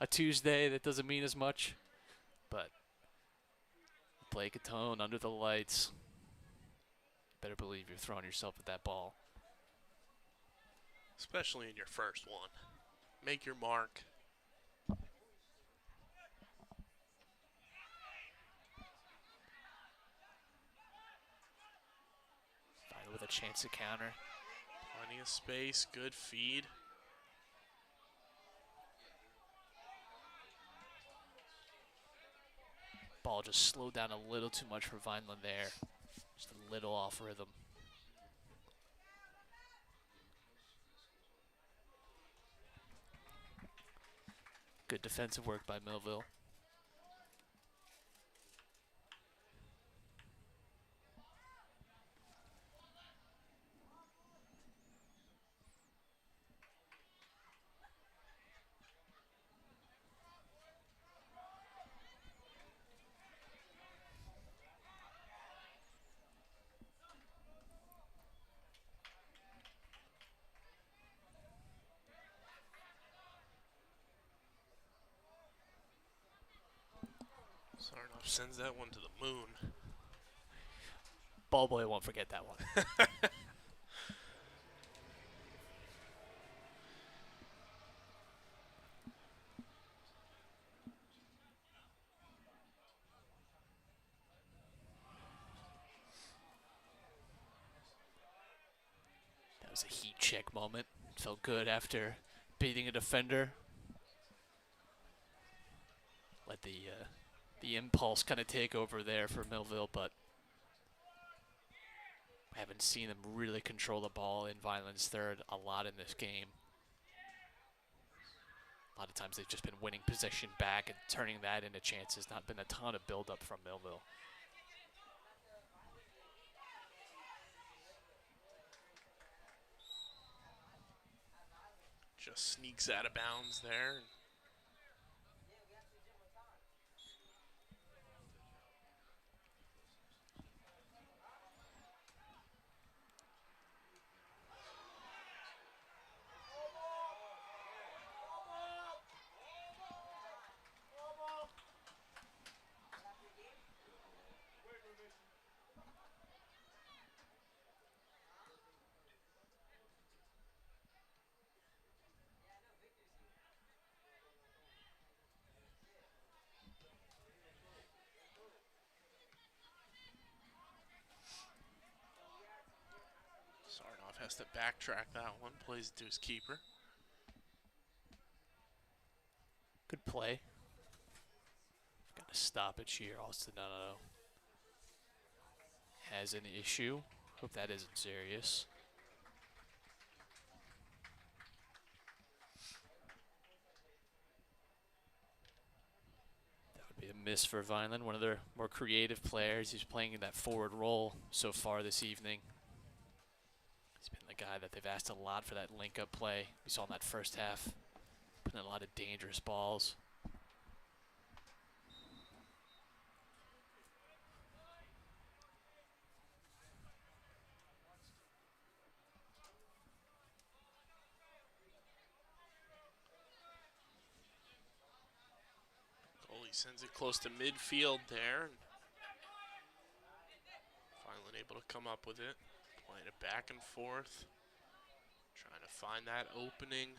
Tuesday. That doesn't mean as much. But play Gittone under the lights. Better believe you're throwing yourself at that ball. Especially in your first one. Make your mark. Finally with a chance to counter. Plenty of space, good feed. Ball just slowed down a little too much for Vineland there. Just a little off rhythm. Good defensive work by Millville. Sarnoff sends that one to the moon. Ball boy won't forget that one. That was a heat check moment. Felt good after beating a defender. Let the impulse kind of take over there for Millville, but I haven't seen them really control the ball in Vineland's third a lot in this game. A lot of times they've just been winning possession back and turning that into chances. Not been a ton of buildup from Millville. Just sneaks out of bounds there. Sarnoff has to backtrack that one. Plays it to his keeper. Good play. Got a stoppage here. Austin Donato has an issue. Hope that isn't serious. That would be a miss for Vineland, one of their more creative players. He's playing in that forward role so far this evening. He's been the guy that they've asked a lot for that link-up play. We saw in that first half, putting in a lot of dangerous balls. Goalie sends it close to midfield there. Finally able to come up with it. Playing it back and forth. Trying to find that opening.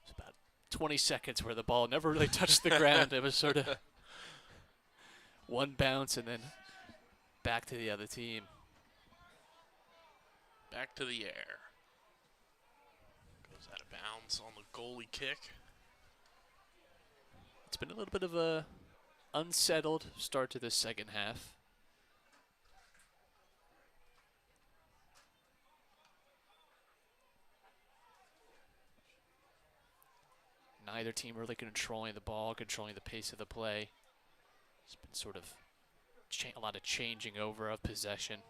It's about 20 seconds where the ball never really touched the ground. It was sort of one bounce and then back to the other team. Back to the air. Goes out of bounds on the goalie kick. It's been a little bit of a unsettled start to the second half. Neither team really controlling the ball, controlling the pace of the play. It's been sort of a lot of changing over of possession.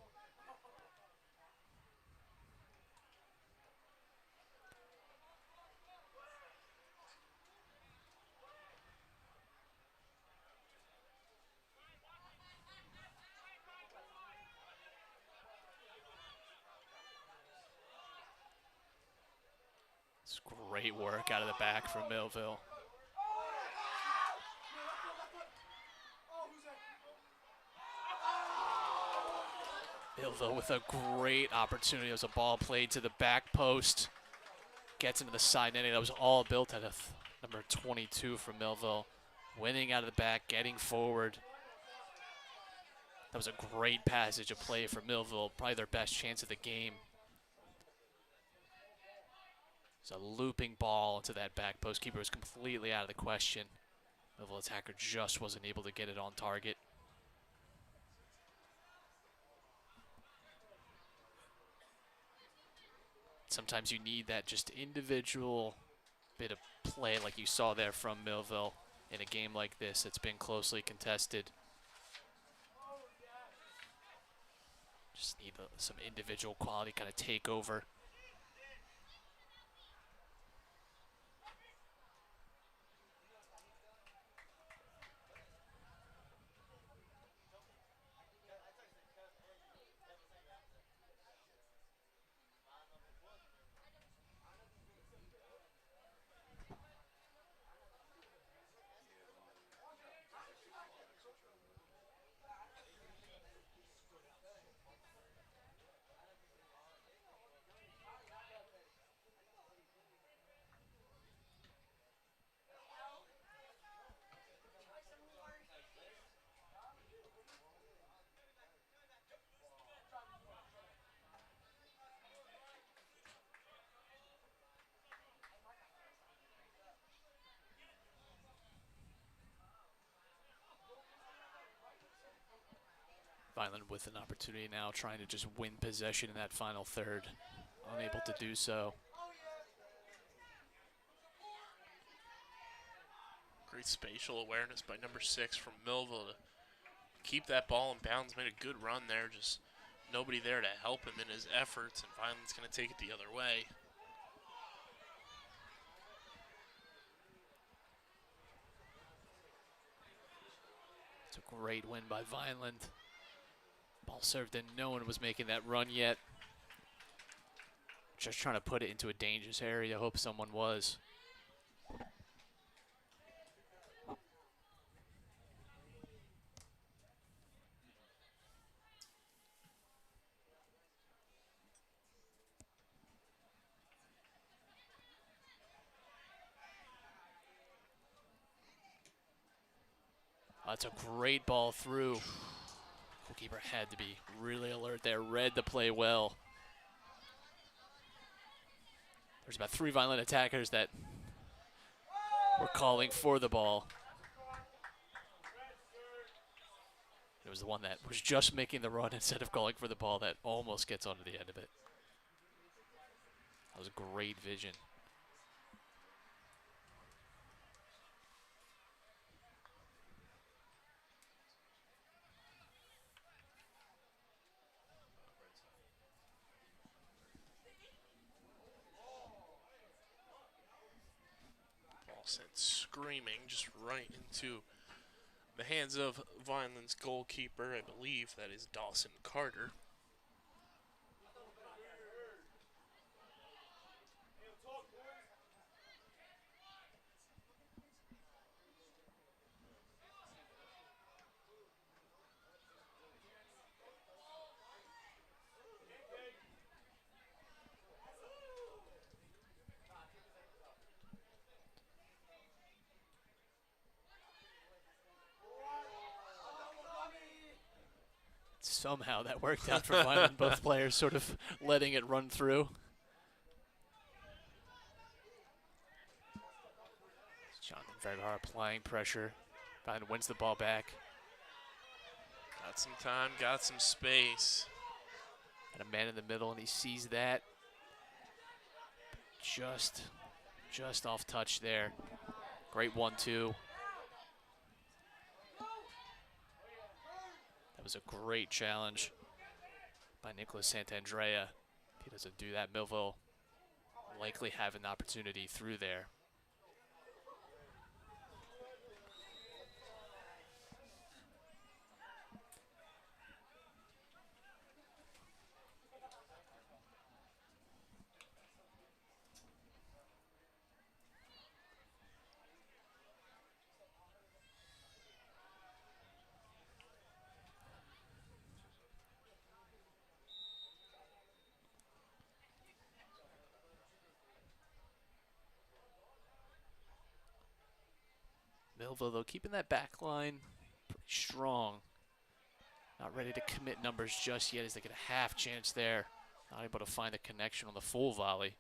It's great work out of the back from Millville. Millville with a great opportunity. It was a ball played to the back post. Gets into the side netting. That was all built out of number 22 from Millville. Winning out of the back, getting forward. That was a great passage of play for Millville. Probably their best chance of the game. It's a looping ball into that back post. Keeper was completely out of the question. Millville attacker just wasn't able to get it on target. Sometimes you need that just individual bit of play like you saw there from Millville in a game like this that's been closely contested. Just need some individual quality kind of take over. Vineland with an opportunity now, trying to just win possession in that final third. Unable to do so. Great spatial awareness by number 6 from Millville to keep that ball in bounds. Made a good run there, just nobody there to help him in his efforts, and Vineland's going to take it the other way. It's a great win by Vineland. Ball served in, no one was making that run yet. Just trying to put it into a dangerous area, hope someone was. That's a great ball through. Goalkeeper had to be really alert there, read the play well. There's about 3 Vineland attackers that were calling for the ball. It was the one that was just making the run instead of calling for the ball that almost gets onto the end of it. That was great vision. Ball sent screaming just right into the hands of Vineland's goalkeeper. I believe that is Dawson Carter. Somehow that worked out for Vineland, both players sort of letting it run through. Jonathan Vergara applying pressure. Vineland wins the ball back. Got some time, got some space. And a man in the middle, and he sees that. Just off touch there. Great 1-2. That was a great challenge by Nicholas Santandrea. If he doesn't do that, Millville likely have an opportunity through there. Millville, though, keeping that back line pretty strong. Not ready to commit numbers just yet as they get a half chance there. Not able to find a connection on the full volley.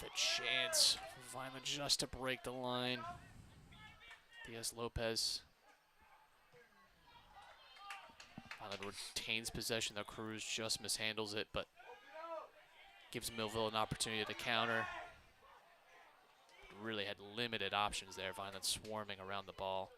with a chance for Vineland just to break the line. Diaz Lopez. Vineland retains possession, though Cruz just mishandles it, but gives Millville an opportunity to counter. Really had limited options there. Vineland swarming around the ball.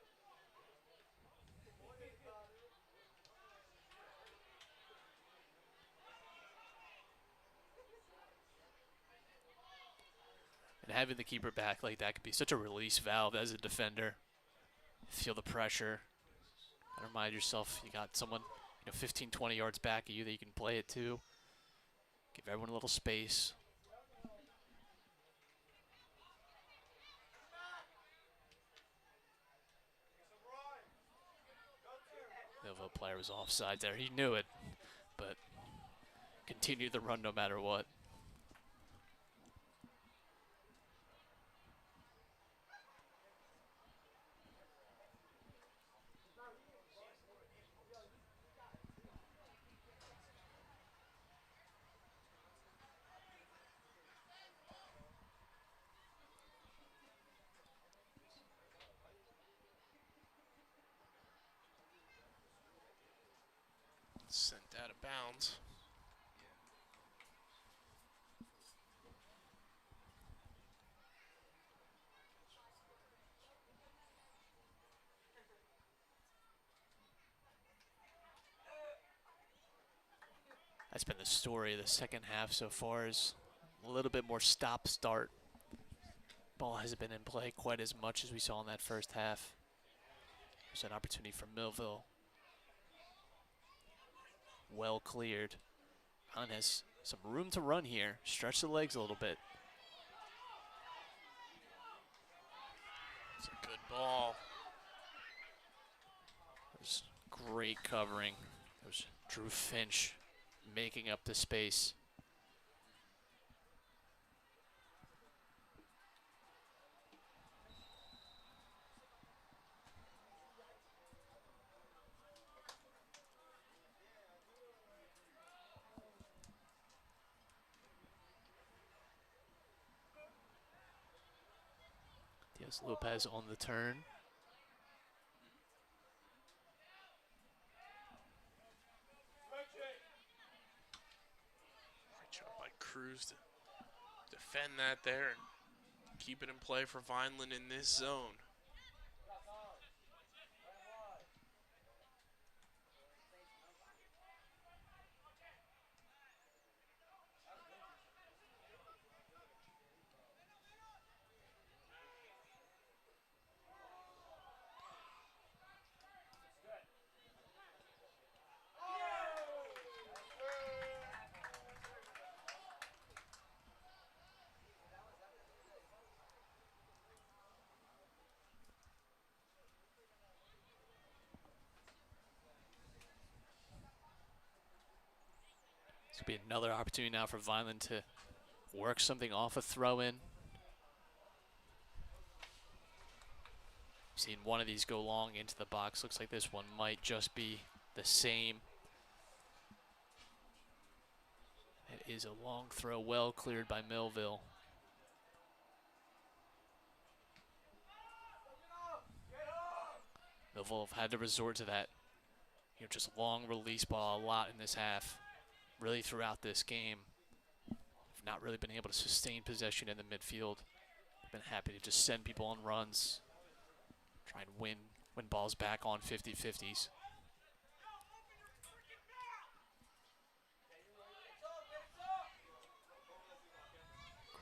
And having the keeper back like that could be such a release valve as a defender. Feel the pressure. And remind yourself you got someone 15, 20 yards back of you that you can play it to. Give everyone a little space. Millville player was offside there. He knew it, but continued the run no matter what. Sent out of bounds. That's been the story of the second half so far, is a little bit more stop-start. Ball hasn't been in play quite as much as we saw in that first half. There's an opportunity for Millville. Well cleared. Hunt has some room to run here. Stretch the legs a little bit. It's a good ball. There's great covering. There's Drew Finch making up the space. Diaz Lopez on the turn. Great job by Cruz to defend that there and keep it in play for Vineland in this zone. This could be another opportunity now for Vineland to work something off a throw-in. Seen one of these go long into the box. Looks like this one might just be the same. It is a long throw, well cleared by Millville. Millville have had to resort to that, just long release ball a lot in this half. Really throughout this game. Have not really been able to sustain possession in the midfield. Been happy to just send people on runs. Try and win balls back on 50-50s.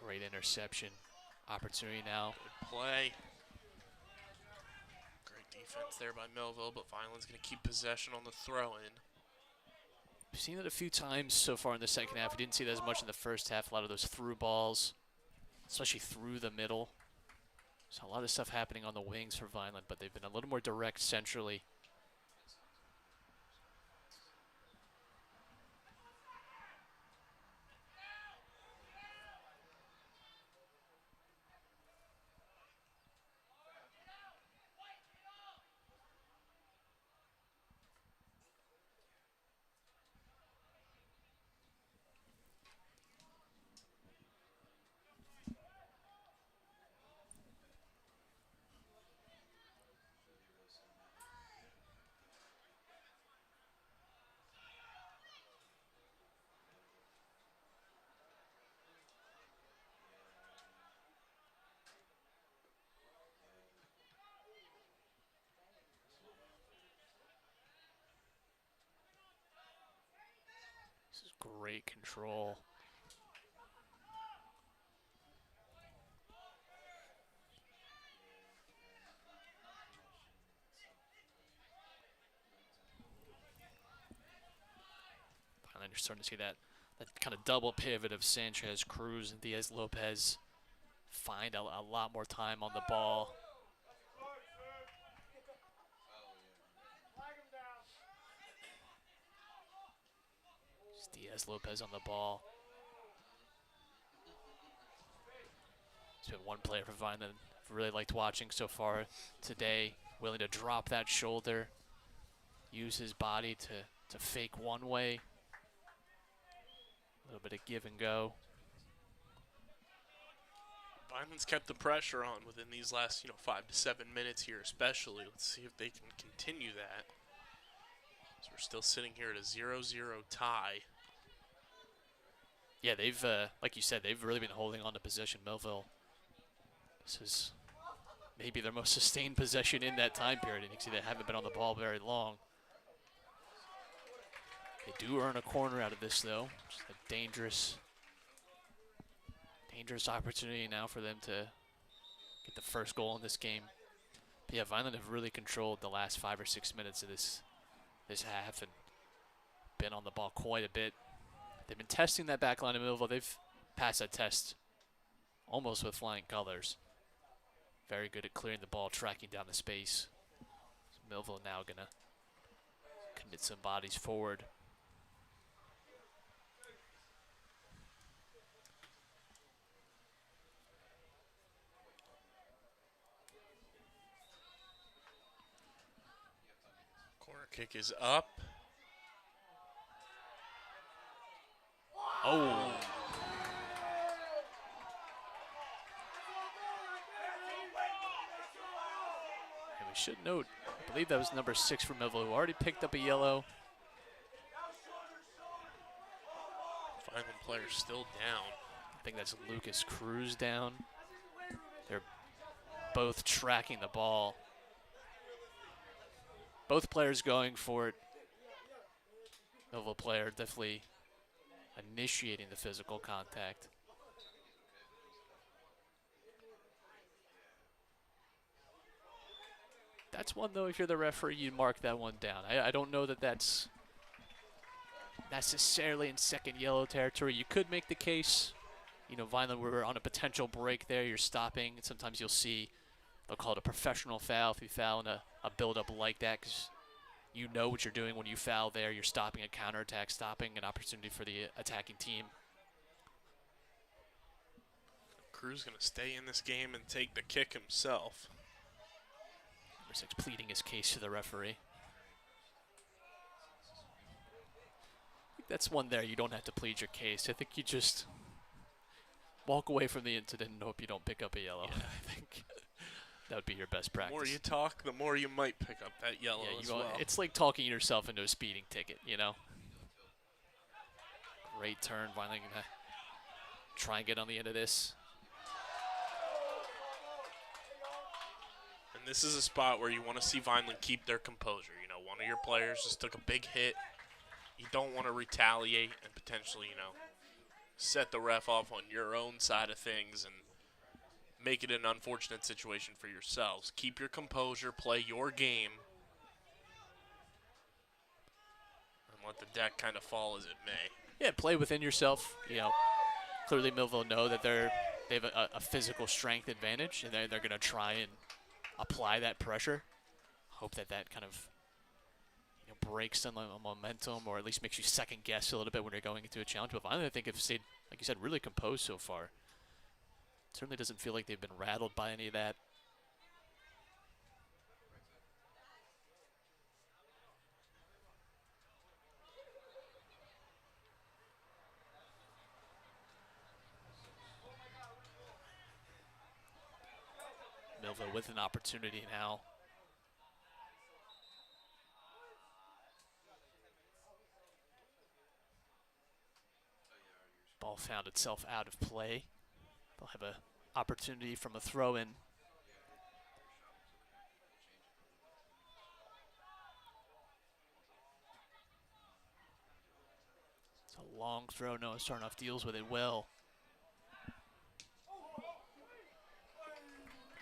Great interception. Opportunity now. Good play. Great defense there by Millville, but Vineland's going to keep possession on the throw-in. We've seen it a few times so far in the second half. We didn't see that as much in the first half. A lot of those through balls, especially through the middle. So a lot of stuff happening on the wings for Vineland, but they've been a little more direct centrally. great control. And then you're starting to see that kind of double pivot of Sanchez, Cruz, and Diaz-Lopez find a lot more time on the ball. Diaz-Lopez on the ball. There's been one player for Vineland I've really liked watching so far today, willing to drop that shoulder, use his body to fake one way. A little bit of give and go. Vineland's kept the pressure on within these last, 5 to 7 minutes here especially. Let's see if they can continue that. So we're still sitting here at a 0-0 tie. Yeah, they've, like you said, they've really been holding on to possession. Millville, this is maybe their most sustained possession in that time period. And you can see they haven't been on the ball very long. They do earn a corner out of this, though. Just a dangerous opportunity now for them to get the first goal in this game. But yeah, Vineland have really controlled the last 5 or 6 minutes of this half and been on the ball quite a bit. They've been testing that back line of Millville. They've passed that test almost with flying colors. Very good at clearing the ball, tracking down the space. So Millville now gonna commit some bodies forward. Corner kick is up. Oh. And we should note, I believe that was number 6 for Millville, who already picked up a yellow. Vineland player still down. I think that's Lucas Cruz down. They're both tracking the ball. Both players going for it. Millville player definitely initiating the physical contact. That's one, though, if you're the referee, you mark that one down. I don't know that that's necessarily in second yellow territory. You could make the case, Vineland, we're on a potential break there. You're stopping. And sometimes you'll see they'll call it a professional foul if you foul in a build-up like that, because you know what you're doing when you foul there. You're stopping a counterattack, stopping an opportunity for the attacking team. Cruz going to stay in this game and take the kick himself. Number 6 pleading his case to the referee. I think that's one there you don't have to plead your case. I think you just walk away from the incident and hope you don't pick up a yellow. Yeah. I think that would be your best practice. The more you talk, the more you might pick up that yellow as well. It's like talking yourself into a speeding ticket, Great turn. Vineland gonna try and get on the end of this. And this is a spot where you want to see Vineland keep their composure. One of your players just took a big hit. You don't want to retaliate and potentially, set the ref off on your own side of things and make it an unfortunate situation for yourselves. Keep your composure, play your game, and let the deck kind of fall as it may. Yeah, play within yourself. Clearly Millville know that they have a physical strength advantage, and they're going to try and apply that pressure. Hope that kind of breaks some momentum, or at least makes you second guess a little bit when you're going into a challenge. But finally, I think have stayed, like you said, really composed so far. Certainly doesn't feel like they've been rattled by any of that. Millville with an opportunity now. Ball found itself out of play. They'll have an opportunity from a throw-in. A long throw. Noah Sarnoff deals with it well.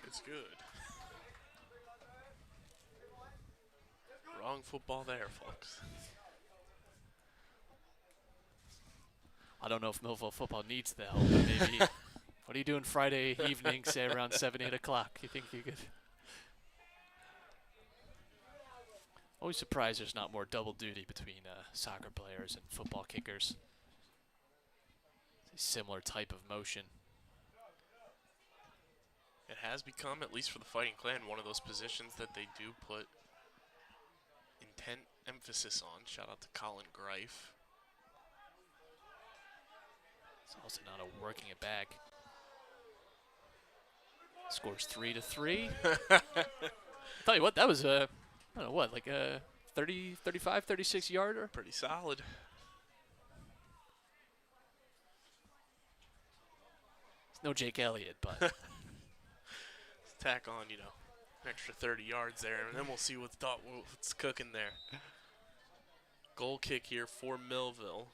It's good. Wrong football there, folks. I don't know if Millville football needs the help, but maybe. What are you doing Friday evening, say around 7, 8 o'clock? You think you could? Always surprised there's not more double duty between soccer players and football kickers. It's a similar type of motion. It has become, at least for the Fighting Clan, one of those positions that they do put intense emphasis on. Shout out to Colin Greif. It's also not working it back. Scores 3-3. Tell you what, that was a, I don't know what, like a 30, 35, 36 yarder. Pretty solid. It's no Jake Elliott, but Tack on, you know, an extra 30 yards there, and then we'll see what's cooking there. Goal kick here for Millville.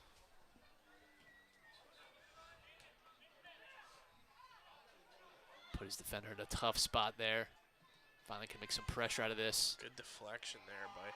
put his defender in a tough spot there. Finally can make some pressure out of this. Good deflection there by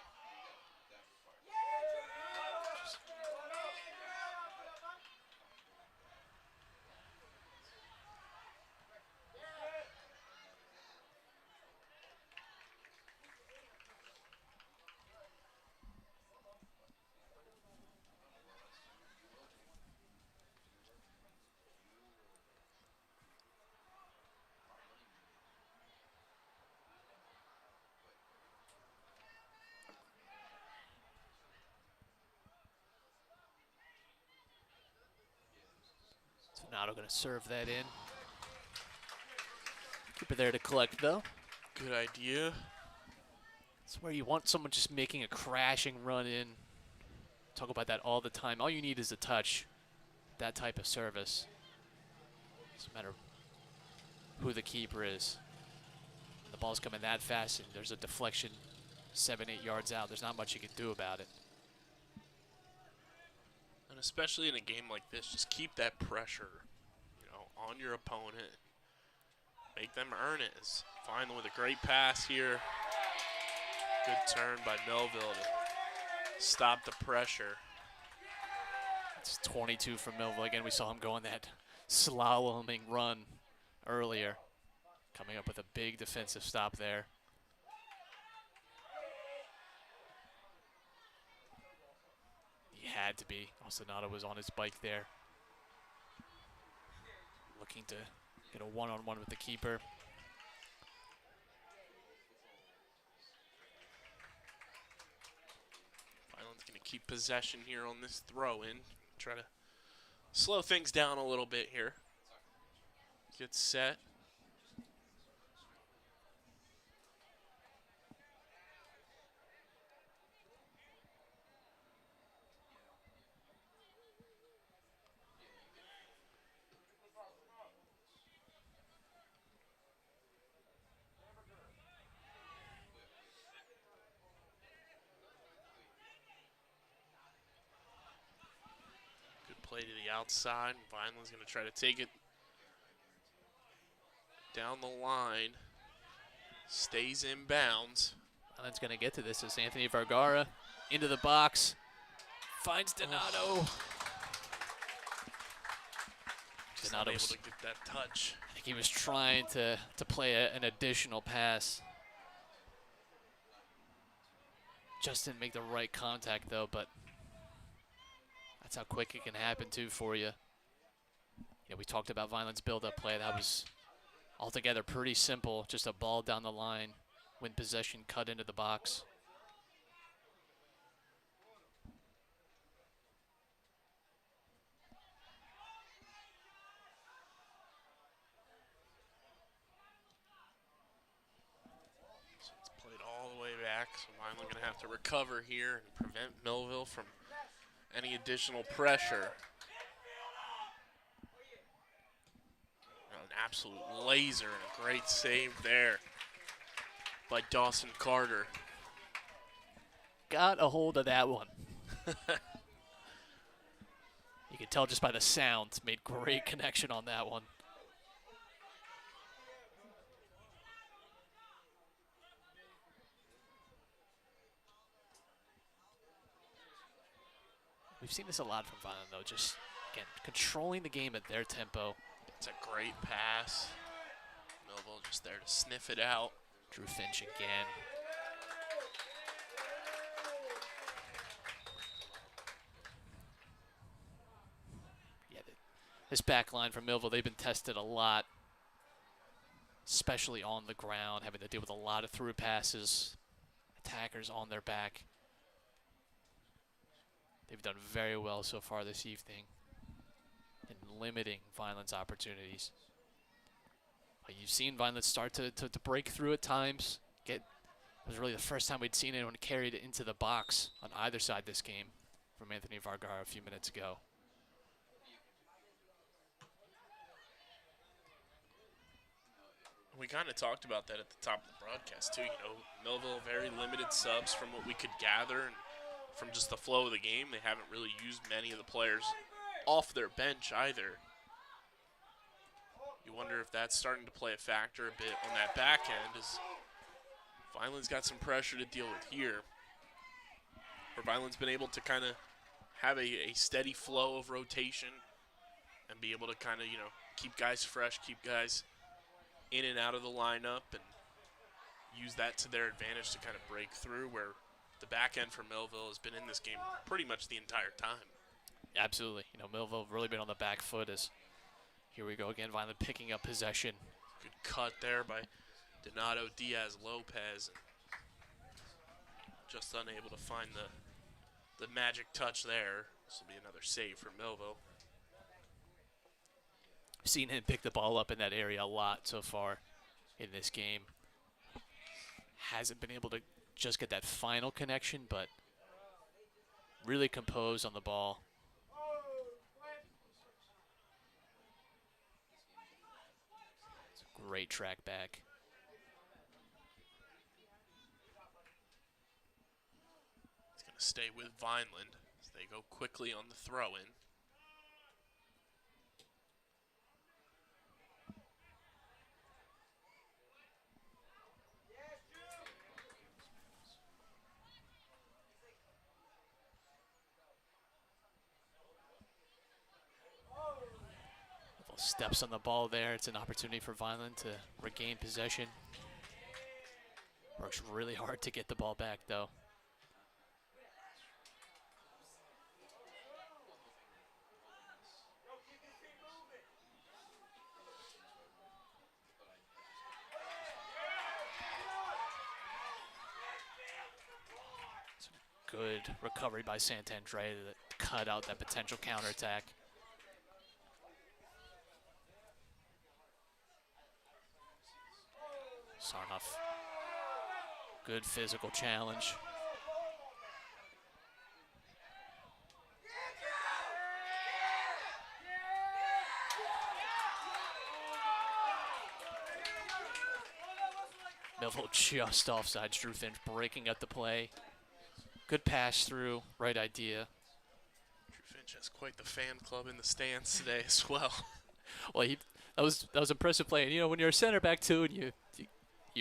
Donato going to serve that in. Keep it there to collect, though. good idea. It's where you want someone just making a crashing run in. Talk about that all the time. All you need is a touch. That type of service. Doesn't matter who the keeper is. When the ball's coming that fast and there's a deflection 7, 8 yards out. There's not much you can do about it. And especially in a game like this, just keep that pressure, you know, on your opponent. Make them earn it. Finally with a great pass here. Good turn by Millville to stop the pressure. It's 22 from Millville. Again, we saw him go on that slaloming run earlier. Coming up with a big defensive stop there. He had to be. Donato was on his bike there. Looking to get a one-on-one with the keeper. Vineland's going to keep possession here on this throw-in. Try to slow things down a little bit here. Get set. Play to the outside. Vineland's going to try to take it down the line. Stays in bounds. Vineland's going to get to this as Anthony Vergara into the box. Finds Donato. Just not able to get that touch. I think he was trying to play an additional pass. Just didn't make the right contact though, but that's how quick it can happen too for you. Yeah, we talked about Vineland's build-up play. That was altogether pretty simple. Just a ball down the line, win possession, cut into the box. So it's played all the way back. So Vineland going to have to recover here and prevent Millville from any additional pressure. An absolute laser and a great save there by Dawson Carter. Got a hold of that one. You can tell just by the sound. Made great connection on that one. We've seen this a lot from Vineland, though. Just, again, controlling the game at their tempo. It's a great pass. Millville just there to sniff it out. Drew Finch again. Yeah, this back line from Millville, they've been tested a lot, especially on the ground, having to deal with a lot of through passes, attackers on their back. They've done very well so far this evening in limiting Vineland's opportunities. You've seen Vineland start to break through at times. It was really the first time we'd seen anyone carried it into the box on either side this game from Anthony Vargara a few minutes ago. We kind of talked about that at the top of the broadcast, too. You know, Millville, very limited subs from what we could gather, and from just the flow of the game, they haven't really used many of the players off their bench either. You wonder if that's starting to play a factor a bit on that back end, as Vineland's got some pressure to deal with here. Where Vineland's been able to kind of have a steady flow of rotation and be able to kind of, you know, keep guys fresh, keep guys in and out of the lineup, and use that to their advantage to kind of break through, where the back end for Millville has been in this game pretty much the entire time. Absolutely. You know, Millville really been on the back foot as here we go again, Vineland picking up possession. Good cut there by Donato Diaz-Lopez. Just unable to find the magic touch there. This will be another save for Millville. I've seen him pick the ball up in that area a lot so far in this game. Hasn't been able to just get that final connection, but really composed on the ball. It's a great track back. It's going to stay with Vineland as they go quickly on the throw-in. Steps on the ball there. It's an opportunity for Vineland to regain possession. Works really hard to get the ball back, though. Good recovery by Santandrea that cut out that potential counterattack. Sarnoff, good physical challenge. Millville just offsides. Drew Finch breaking up the play. Good pass through, right idea. Drew Finch has quite the fan club in the stands today as well. Well, that was impressive play. And, you know, when you're a center back too, and you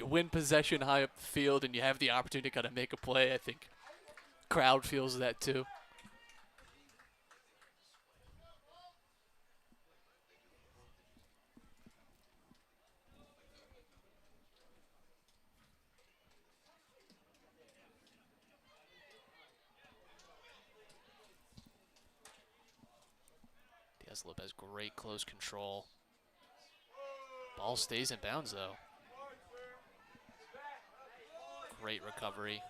win possession high up the field, and you have the opportunity to kind of make a play, I think crowd feels that too. Diaz-Lopez, great close control. Ball stays in bounds, though. Great recovery.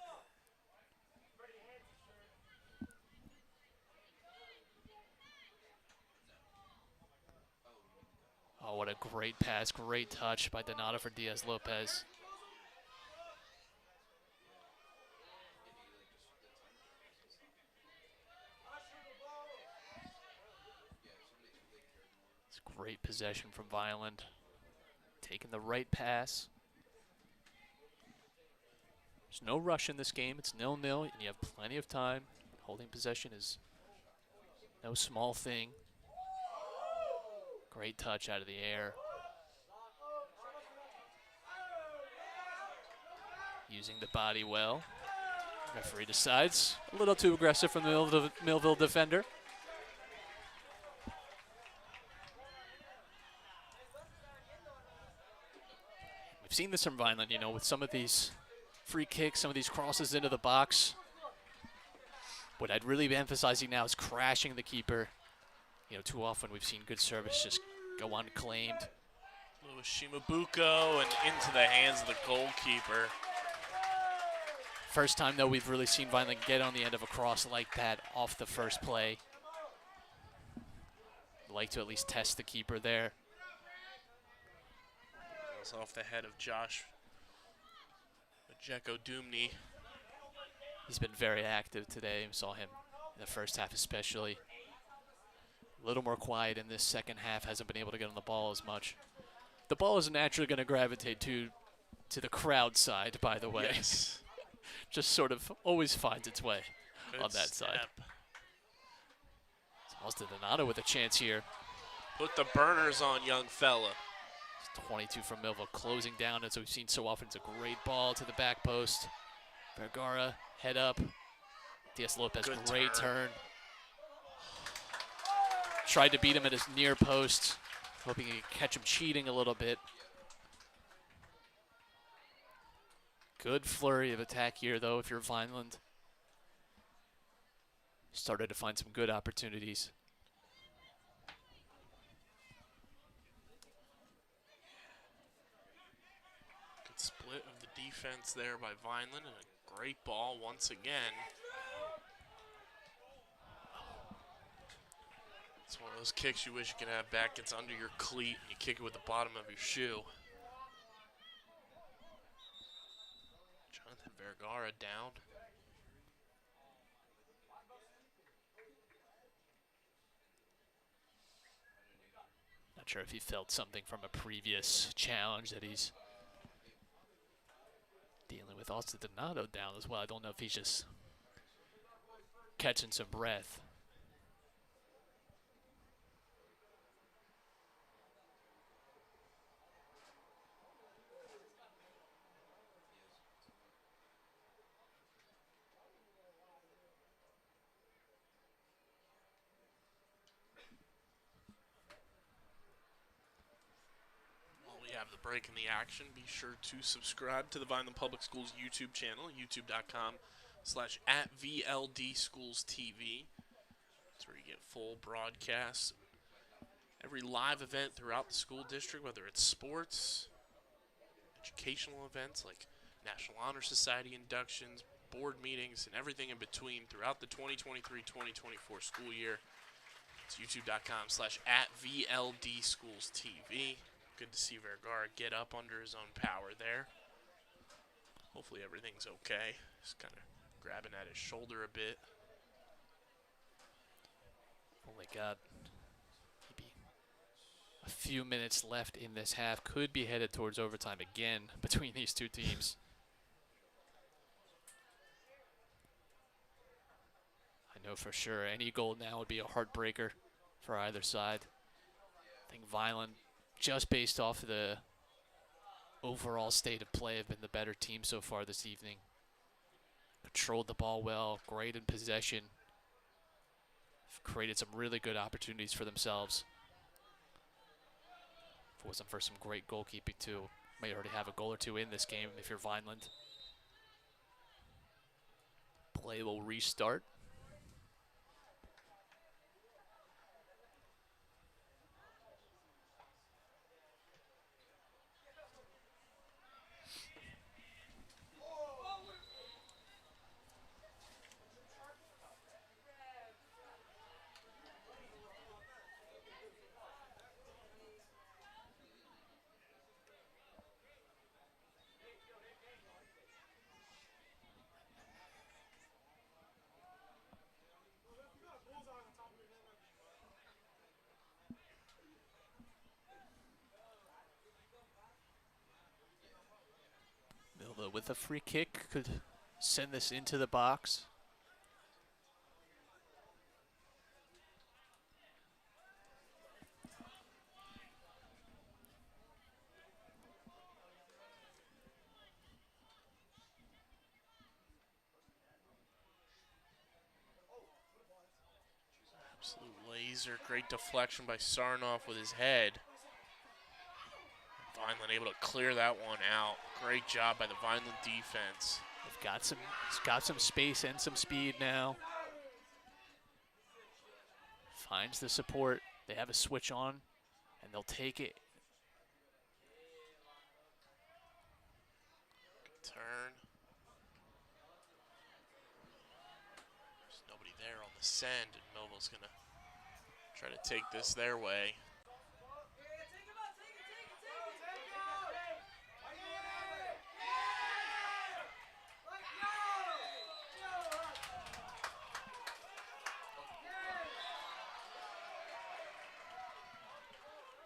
Oh, what a great pass, great touch by Donato for Diaz-Lopez. It's great possession from Vineland. Taking the right pass. There's no rush in this game. It's 0-0, and you have plenty of time. Holding possession is No small thing. Great touch out of the air. Using the body well. Referee decides a little too aggressive from the Millville defender. We've seen this from Vineland, you know, with some of these free kicks, some of these crosses into the box. What I'd really be emphasizing now is crashing the keeper. You know, too often we've seen good service just go unclaimed. Little Shimabuko and into the hands of the goalkeeper. First time, though, we've really seen Vineland get on the end of a cross like that off the first play. Like to at least test the keeper there. That was off the head of Josh Jeko Dumney. He's been very active today. We saw him in the first half especially. A little more quiet in this second half. Hasn't been able to get on the ball as much. The ball is naturally going to gravitate to the crowd side, by the way. Yes. Just sort of always finds its way Good on that step. side. It's Austin Donato with a chance here. Put the burners on, young fella. It's 22 from Millville, closing down, as we've seen so often. It's a great ball to the back post. Vergara, head up. Diaz Lopez, Good great turn. turn. Tried to beat him at his near post, hoping he could catch him cheating a little bit. Good flurry of attack here, though, if you're Vineland. Started to find some good opportunities. Good split of the defense there by Vineland, and a great ball once again. It's one of those kicks you wish you could have back. It's under your cleat, and you kick it with the bottom of your shoe. Jonathan Vergara down. Not sure if he felt something from a previous challenge that he's dealing with. Austin Donato down as well. I don't know if he's just catching some breath. We have the break in the action. Be sure to subscribe to the Vineland Public Schools YouTube channel, youtube.com/@VLDSchoolsTV. That's where you get full broadcasts. Every live event throughout the school district, whether it's sports, educational events like National Honor Society inductions, board meetings, and everything in between throughout the 2023-2024 school year. It's youtube.com/@VLDSchoolsTV. Good to see Vergara get up under his own power there. Hopefully everything's okay. Just kind of grabbing at his shoulder a bit. Only got maybe a few minutes left in this half. Could be headed towards overtime again between these two teams. I know for sure any goal now would be a heartbreaker for either side. I think Vineland, just based off of the overall state of play, have been the better team so far this evening. Controlled the ball well, great in possession. Created some really good opportunities for themselves. If it wasn't for some great goalkeeping too, may already have a goal or two in this game if you're Vineland. Play will restart. Millville with a free kick could send this into the box. Absolute laser. Great deflection by Sarnoff with his head. Vineland able to clear that one out. Great job by the Vineland defense. He's got some space and some speed now. Finds the support. They have a switch on, and they'll take it. Good turn. There's nobody there on the send, and Millville's going to try to take this their way.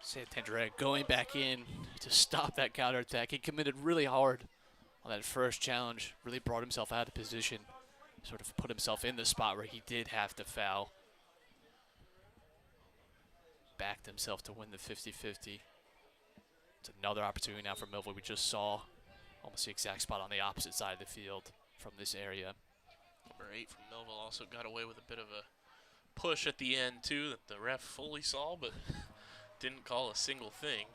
Santander going back in to stop that counterattack. He committed really hard on that first challenge, really brought himself out of position, sort of put himself in the spot where he did have to foul. Backed himself to win the 50-50. It's another opportunity now for Millville. We just saw almost the exact spot on the opposite side of the field from this area. Number 8 from Millville also got away with a bit of a push at the end, too, that the ref fully saw, but didn't call a single thing.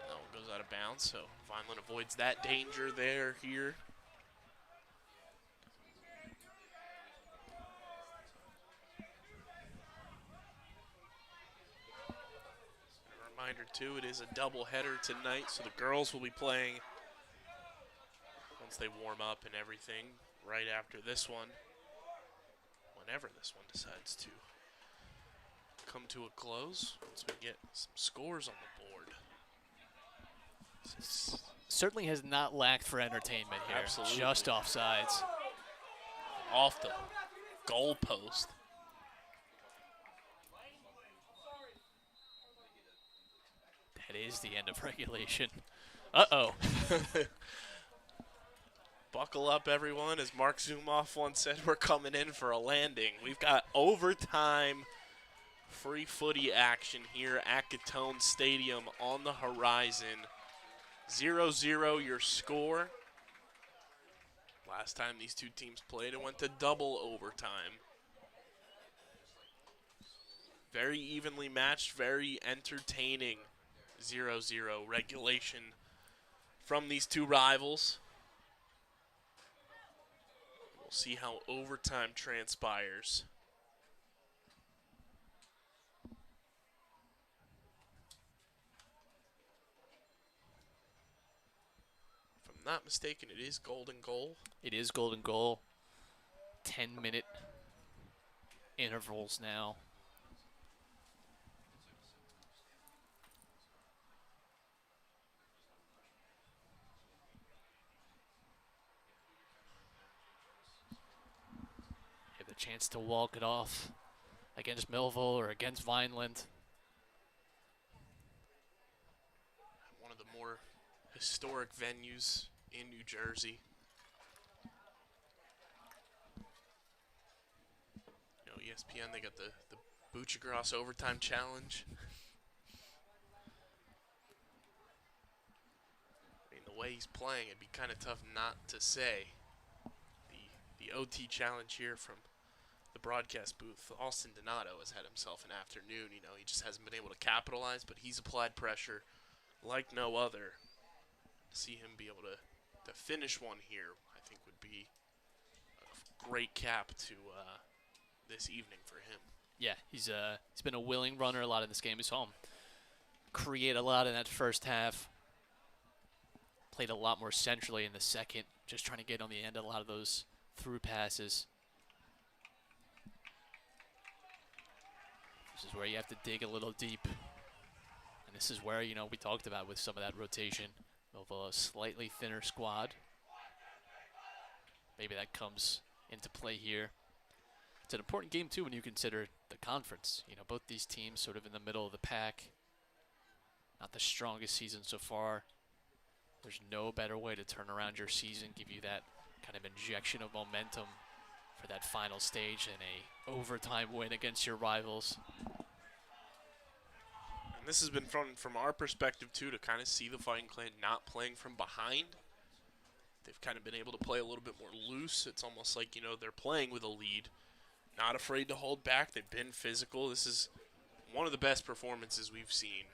That one goes out of bounds, so Vineland avoids that danger there here. A reminder, too, it is a doubleheader tonight, so the girls will be playing once they warm up and everything right after this one, whenever this one decides to come to a close, once we get some scores on the board. Certainly has not lacked for entertainment here. Absolutely. Just offsides. Off the goal post. That is the end of regulation. Uh-oh. Buckle up, everyone. As Mark Zumoff once said, we're coming in for a landing. We've got overtime free footy action here at Gittone Stadium on the horizon. 0-0 your score. Last time these two teams played, it went to double overtime. Very evenly matched, very entertaining 0-0 regulation from these two rivals. We'll see how overtime transpires. If I'm not mistaken, it is golden goal. It is golden goal. 10-minute intervals now. Have the chance to walk it off against Millville or against Vineland. One of the more historic venues in New Jersey. You know, ESPN, they got the Buccigross Overtime Challenge. I mean, the way he's playing, it'd be kind of tough not to say. The OT challenge here from the broadcast booth. Austin Donato has had himself an afternoon. You know, he just hasn't been able to capitalize, but he's applied pressure like no other. To see him be able to finish one here, I think would be a great cap to this evening for him. Yeah, he's been a willing runner a lot in this game. He's home. Create a lot in that first half. Played a lot more centrally in the second, just trying to get on the end of a lot of those through passes. This is where you have to dig a little deep. And this is where, you know, we talked about with some of that rotation. Millville, a slightly thinner squad. Maybe that comes into play here. It's an important game, too, when you consider the conference. You know, both these teams sort of in the middle of the pack. Not the strongest season so far. There's no better way to turn around your season, give you that kind of injection of momentum for that final stage and a overtime win against your rivals. And this has been from our perspective, too, to kind of see the Fighting Clan not playing from behind. They've kind of been able to play a little bit more loose. It's almost like, you know, they're playing with a lead, not afraid to hold back. They've been physical. This is one of the best performances we've seen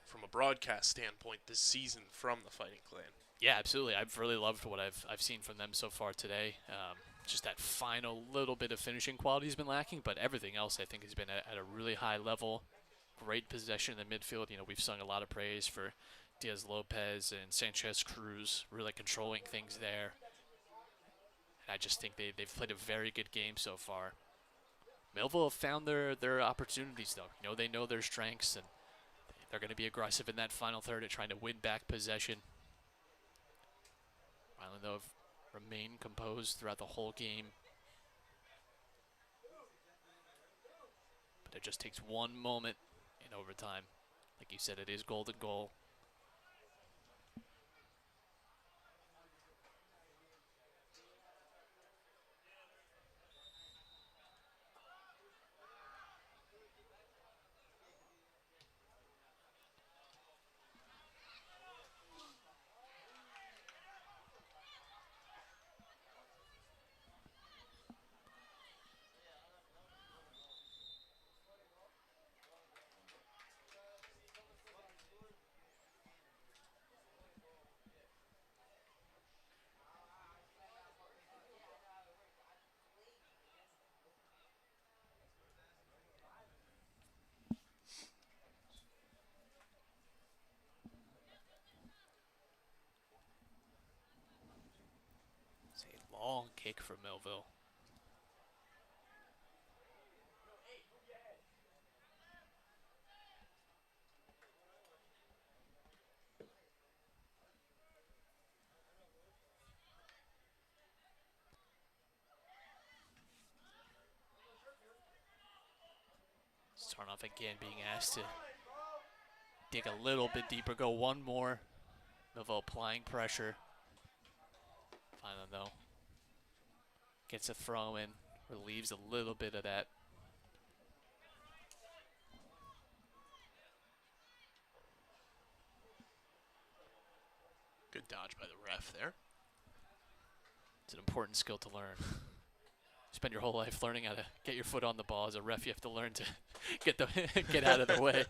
from a broadcast standpoint this season from the Fighting Clan. Yeah, absolutely. I've really loved what I've seen from them so far today. Just that final little bit of finishing quality has been lacking, but everything else I think has been at a really high level. Great possession in the midfield. You know, we've sung a lot of praise for Diaz Lopez and Sanchez Cruz really controlling things there. And I just think they've played a very good game so far. Millville have found their opportunities, though. You know, they know their strengths, and they're going to be aggressive in that final third at trying to win back possession. Vineland, though, have remained composed throughout the whole game. But it just takes one moment in overtime. Like you said, it is golden goal. It's a long kick for Millville. Sarnoff again being asked to dig a little bit deeper, go one more. Millville applying pressure. Finally, though, gets a throw in, relieves a little bit of that. Good dodge by the ref there. It's an important skill to learn. Spend your whole life learning how to get your foot on the ball. As a ref, you have to learn to get out of the way.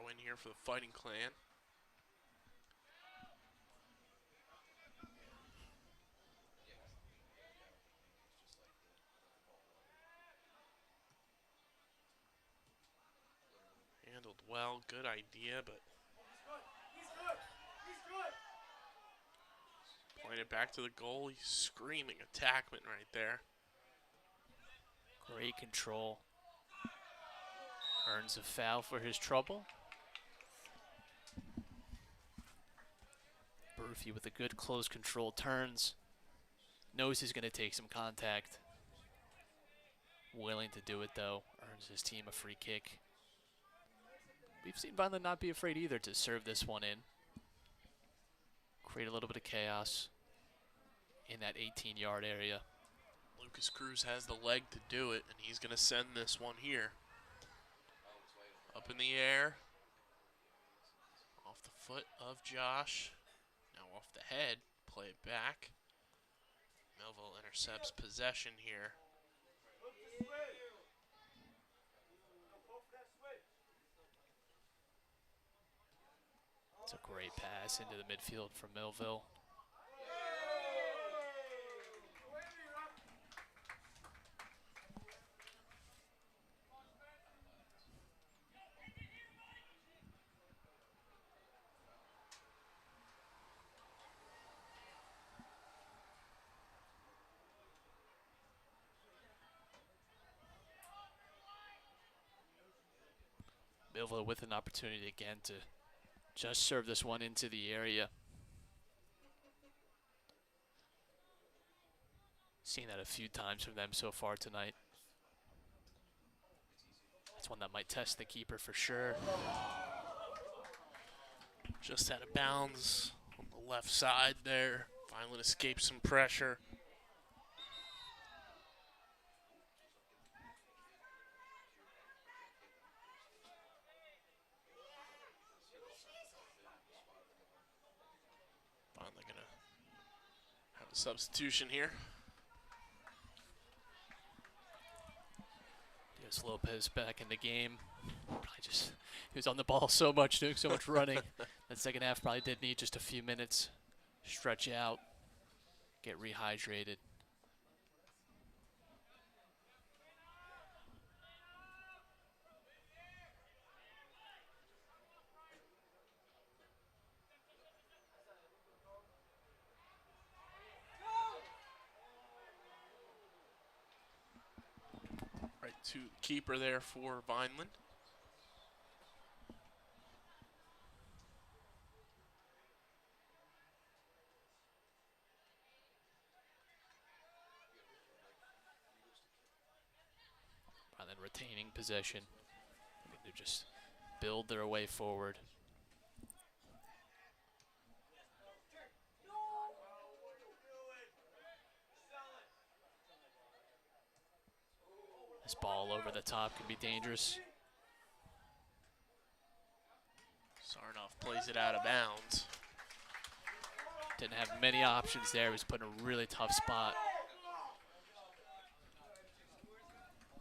Throw in here for the Fighting Clan. Handled well, good idea, but playing it back to the goal. He's screaming attackman right there. Great control. Earns a foul for his trouble. Murphy with a good close control turns. Knows he's going to take some contact. Willing to do it, though. Earns his team a free kick. We've seen Vineland not be afraid either to serve this one in. Create a little bit of chaos in that 18-yard area. Lucas Cruz has the leg to do it, and he's going to send this one here. Up in the air. Off the foot of Josh. Now off the head. Play it back. Millville intercepts possession here. It's a great pass into the midfield from Millville. Millville with an opportunity again to just serve this one into the area. Seen that a few times from them so far tonight. That's one that might test the keeper for sure. Just out of bounds on the left side there. Vineland escapes some pressure. Finally gonna have a substitution here. Diaz Lopez back in the game. He was on the ball so much, doing so much running. That second half probably did need just a few minutes. Stretch out, get rehydrated. Right to keeper there for Vineland. And then retaining possession. They just build their way forward. This ball over the top can be dangerous. Sarnoff plays it out of bounds. Didn't have many options there. He was put in a really tough spot.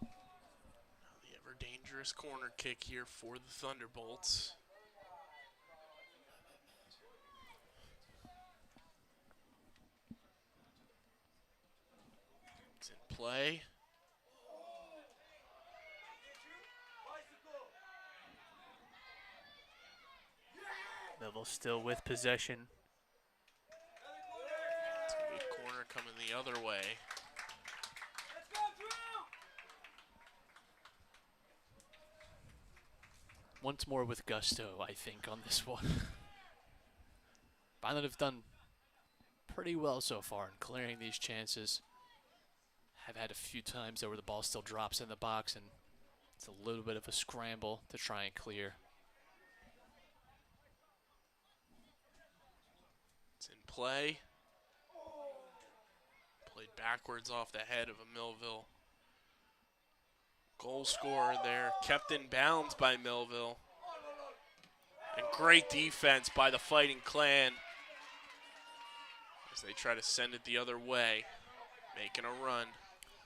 The ever dangerous corner kick here for the Thunderbolts. It's in play. Millville still with possession. It's going to be a corner coming the other way. Once more with gusto, I think, on this one. Vineland have done pretty well so far in clearing these chances. Have had a few times where the ball still drops in the box and it's a little bit of a scramble to try and clear. It's in play. Played backwards off the head of a Millville goal scorer there. Kept in bounds by Millville. And great defense by the Fighting Clan as they try to send it the other way. Making a run.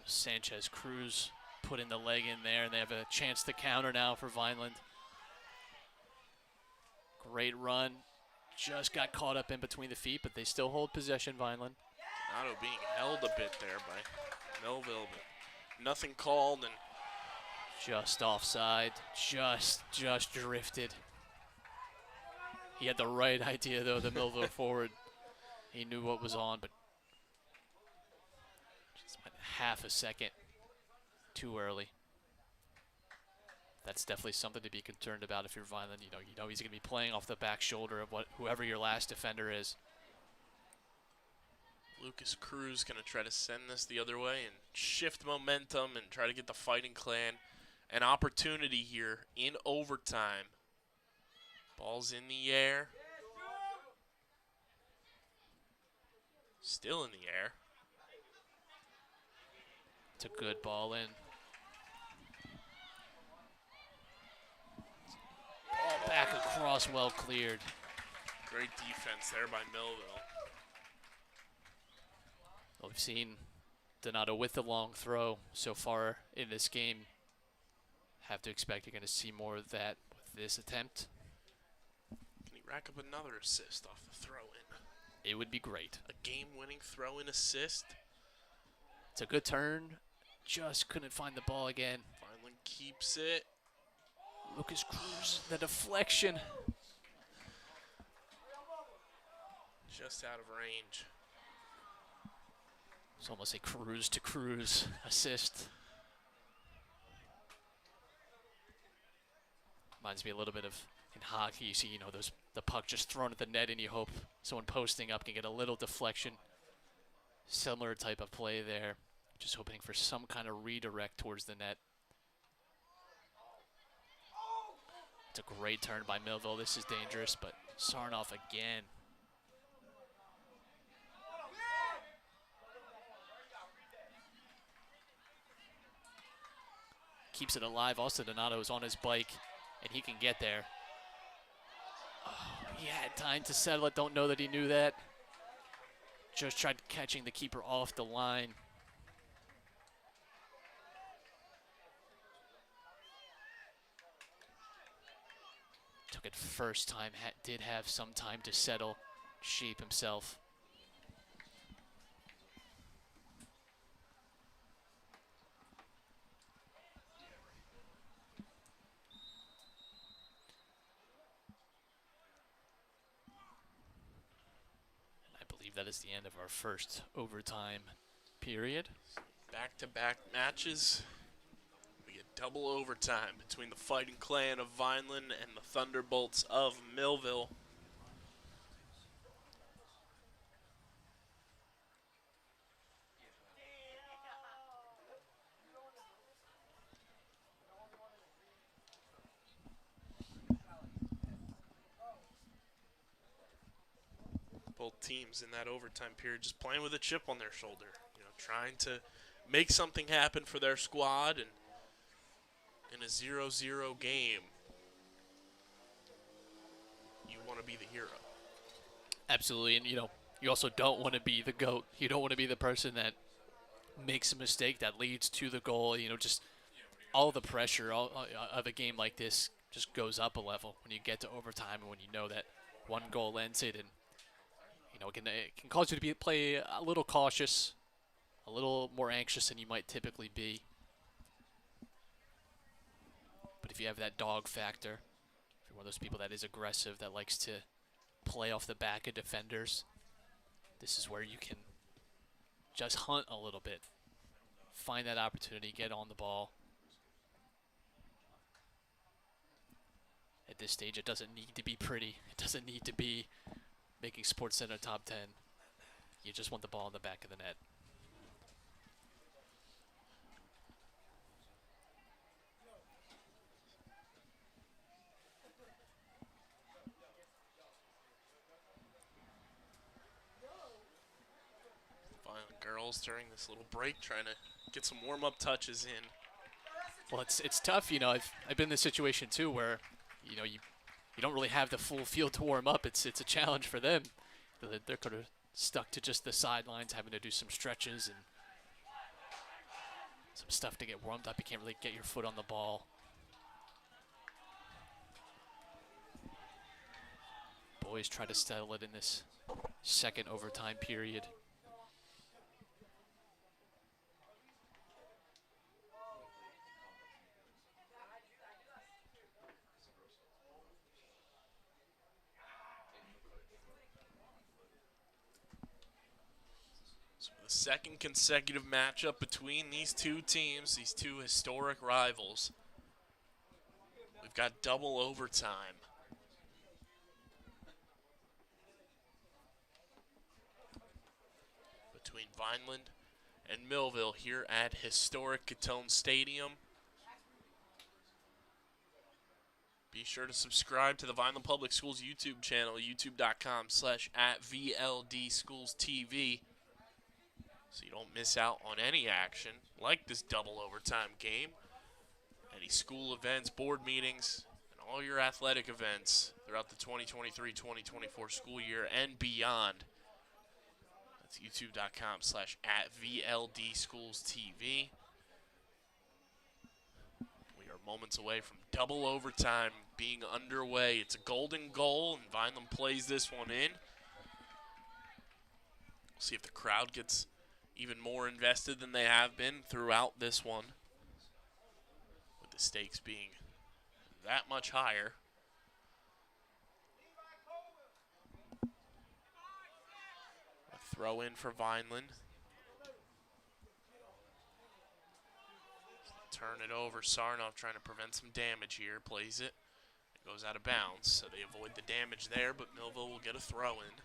Sanchez Cruz putting the leg in there, and they have a chance to counter now for Vineland. Great run. Just got caught up in between the feet, but they still hold possession, Vineland. Donato being held a bit there by Millville, but nothing called, and just offside, just drifted. He had the right idea, though, the Millville forward. He knew what was on, but just went half a second too early. That's definitely something to be concerned about if you're Vineland. You know he's going to be playing off the back shoulder of whoever your last defender is. Lucas Cruz going to try to send this the other way and shift momentum and try to get the Fighting Clan an opportunity here in overtime. Ball's in the air. Still in the air. It's a good ball in. Ball back across, well cleared. Great defense there by Millville. Well, we've seen Donato with the long throw so far in this game. Have to expect you're going to see more of that with this attempt. Can he rack up another assist off the throw-in? It would be great. A game-winning throw-in assist. It's a good turn. Just couldn't find the ball again. Vineland keeps it. Lucas Cruz, the deflection. Just out of range. It's almost a Cruz to Cruz assist. Reminds me a little bit of in hockey. You see, the puck just thrown at the net, and you hope someone posting up can get a little deflection. Similar type of play there. Just hoping for some kind of redirect towards the net. It's a great turn by Millville. This is dangerous, but Sarnoff again. Keeps it alive. Also, Donato is on his bike, and he can get there. Oh, he had time to settle it. Don't know that he knew that. Just tried catching the keeper off the line. Took it first time. Did have some time to settle, shape himself. That is the end of our first overtime period. Back-to-back matches. We get double overtime between the Fighting Clan of Vineland and the Thunderbolts of Millville. Both teams in that overtime period just playing with a chip on their shoulder, trying to make something happen for their squad. And in a 0-0 game, you want to be the hero. Absolutely, and you also don't want to be the GOAT. You don't want to be the person that makes a mistake that leads to the goal. Just all the pressure of a game like this just goes up a level when you get to overtime and when you know that one goal ends it. And it can cause you to play a little cautious, a little more anxious than you might typically be. But if you have that dog factor, if you're one of those people that is aggressive, that likes to play off the back of defenders, this is where you can just hunt a little bit. Find that opportunity, get on the ball. At this stage, it doesn't need to be pretty. It doesn't need to be making SportsCenter top 10. You just want the ball in the back of the net. Violent girls during this little break trying to get some warm-up touches in. Well, it's tough. I've been in this situation too where, you don't really have the full field to warm up. It's a challenge for them. They're kind of stuck to just the sidelines, having to do some stretches and some stuff to get warmed up. You can't really get your foot on the ball. Boys try to settle it in this second overtime period. The second consecutive matchup between these two teams, these two historic rivals. We've got double overtime. Between Vineland and Millville here at historic Gittone Stadium. Be sure to subscribe to the Vineland Public Schools YouTube channel, youtube.com/@VLDSchoolsTV. So you don't miss out on any action like this double overtime game. Any school events, board meetings, and all your athletic events throughout the 2023-2024 school year and beyond. That's youtube.com/@VLDSchoolsTV. We are moments away from double overtime being underway. It's a golden goal, and Vineland plays this one in. We'll see if the crowd gets even more invested than they have been throughout this one, with the stakes being that much higher. A throw in for Vineland. Turn it over. Sarnoff trying to prevent some damage here. Plays it. It goes out of bounds, so they avoid the damage there, but Millville will get a throw in.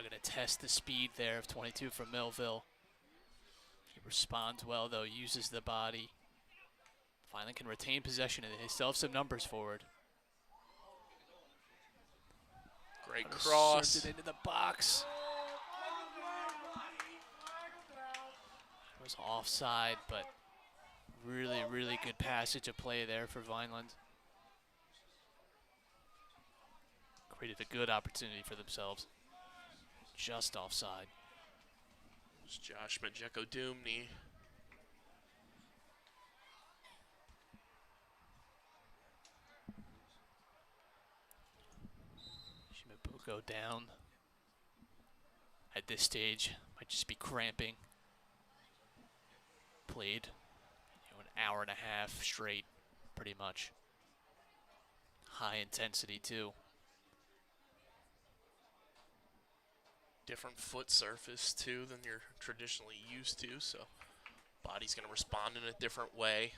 going to test the speed there of 22 from Millville. He responds well, though, uses the body. Vineland can retain possession, and they still have some numbers forward. Great cross. Served it into the box. It was offside, but really, really good passage of play there for Vineland. Created a good opportunity for themselves. Just offside. It's Josh Majeko-Dumney. Shimabuko down. At this stage, might just be cramping. Played, an hour and a half straight, pretty much. High intensity too. Different foot surface too than you're traditionally used to, so body's going to respond in a different way.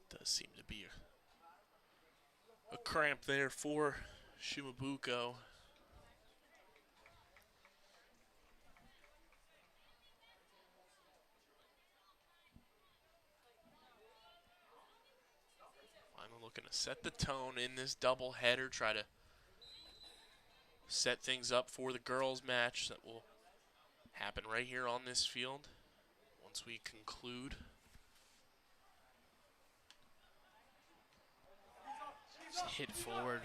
Does seem to be a cramp there for Shimabuko. Looking to set the tone in this doubleheader, try to set things up for the girls' match that will happen right here on this field once we conclude. Hit forward.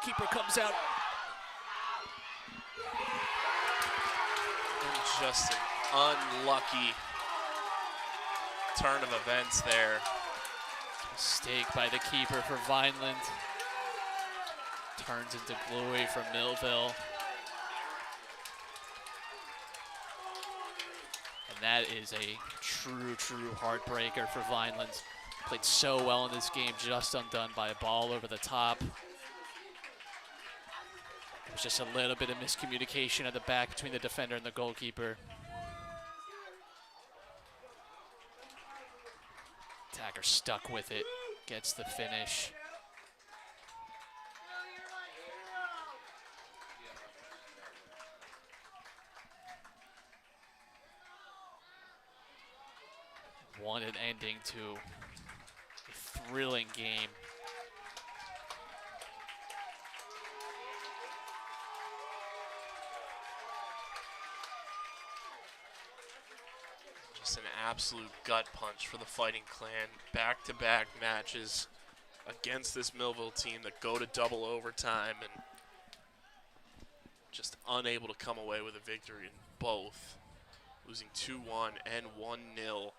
Keeper comes out. And just an unlucky turn of events there. Mistake by the keeper for Vineland. Turns into glory from Millville. And that is a true heartbreaker for Vineland. Played so well in this game, just undone by a ball over the top. There was just a little bit of miscommunication at the back between the defender and the goalkeeper. Attacker stuck with it, gets the finish. What an ending to a thrilling game. Just an absolute gut punch for the Fighting Clan. Back-to-back matches against this Millville team that go to double overtime and just unable to come away with a victory in both. Losing 2-1 and 1-0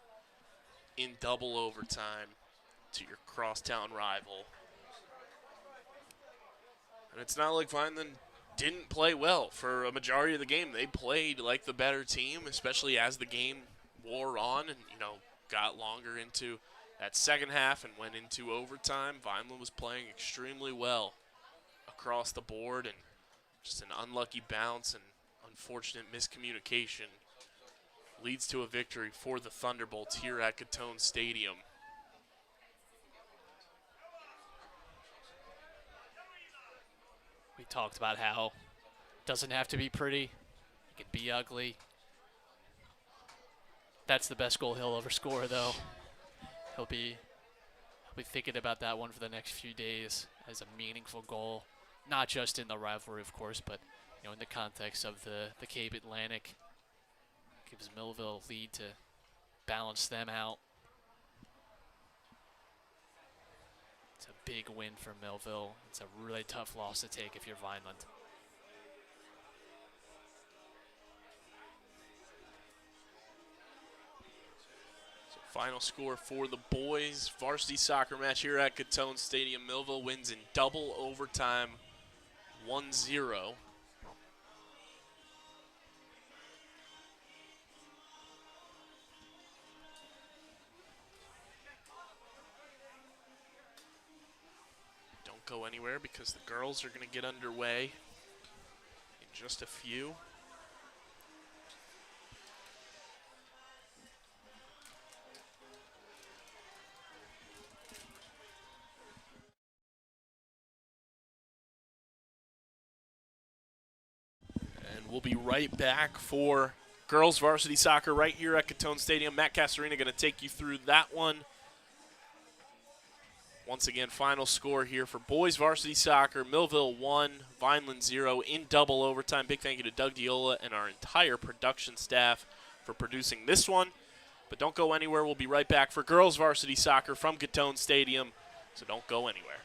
in double overtime to your crosstown rival. And it's not like Vineland didn't play well for a majority of the game. They played like the better team, especially as the game wore on and, got longer into that second half and went into overtime. Vineland was playing extremely well across the board, and just an unlucky bounce and unfortunate miscommunication leads to a victory for the Thunderbolts here at Gittone Stadium. We talked about how it doesn't have to be pretty, it can be ugly. That's the best goal he'll ever score, though. He'll be thinking about that one for the next few days as a meaningful goal, not just in the rivalry, of course, but in the context of the Cape Atlantic. Gives Millville a lead to balance them out. It's a big win for Millville. It's a really tough loss to take if you're Vineland. So final score for the boys varsity soccer match here at Gittone Stadium. Millville wins in double overtime 1-0. Go anywhere because the girls are going to get underway in just a few. we'll be right back for girls varsity soccer right here at Gittone Stadium. Matt Casarina going to take you through that one. Once again, final score here for boys varsity soccer. Millville 1, Vineland 0 in double overtime. Big thank you to Doug Diola and our entire production staff for producing this one. But don't go anywhere. We'll be right back for girls varsity soccer from Gittone Stadium, so don't go anywhere.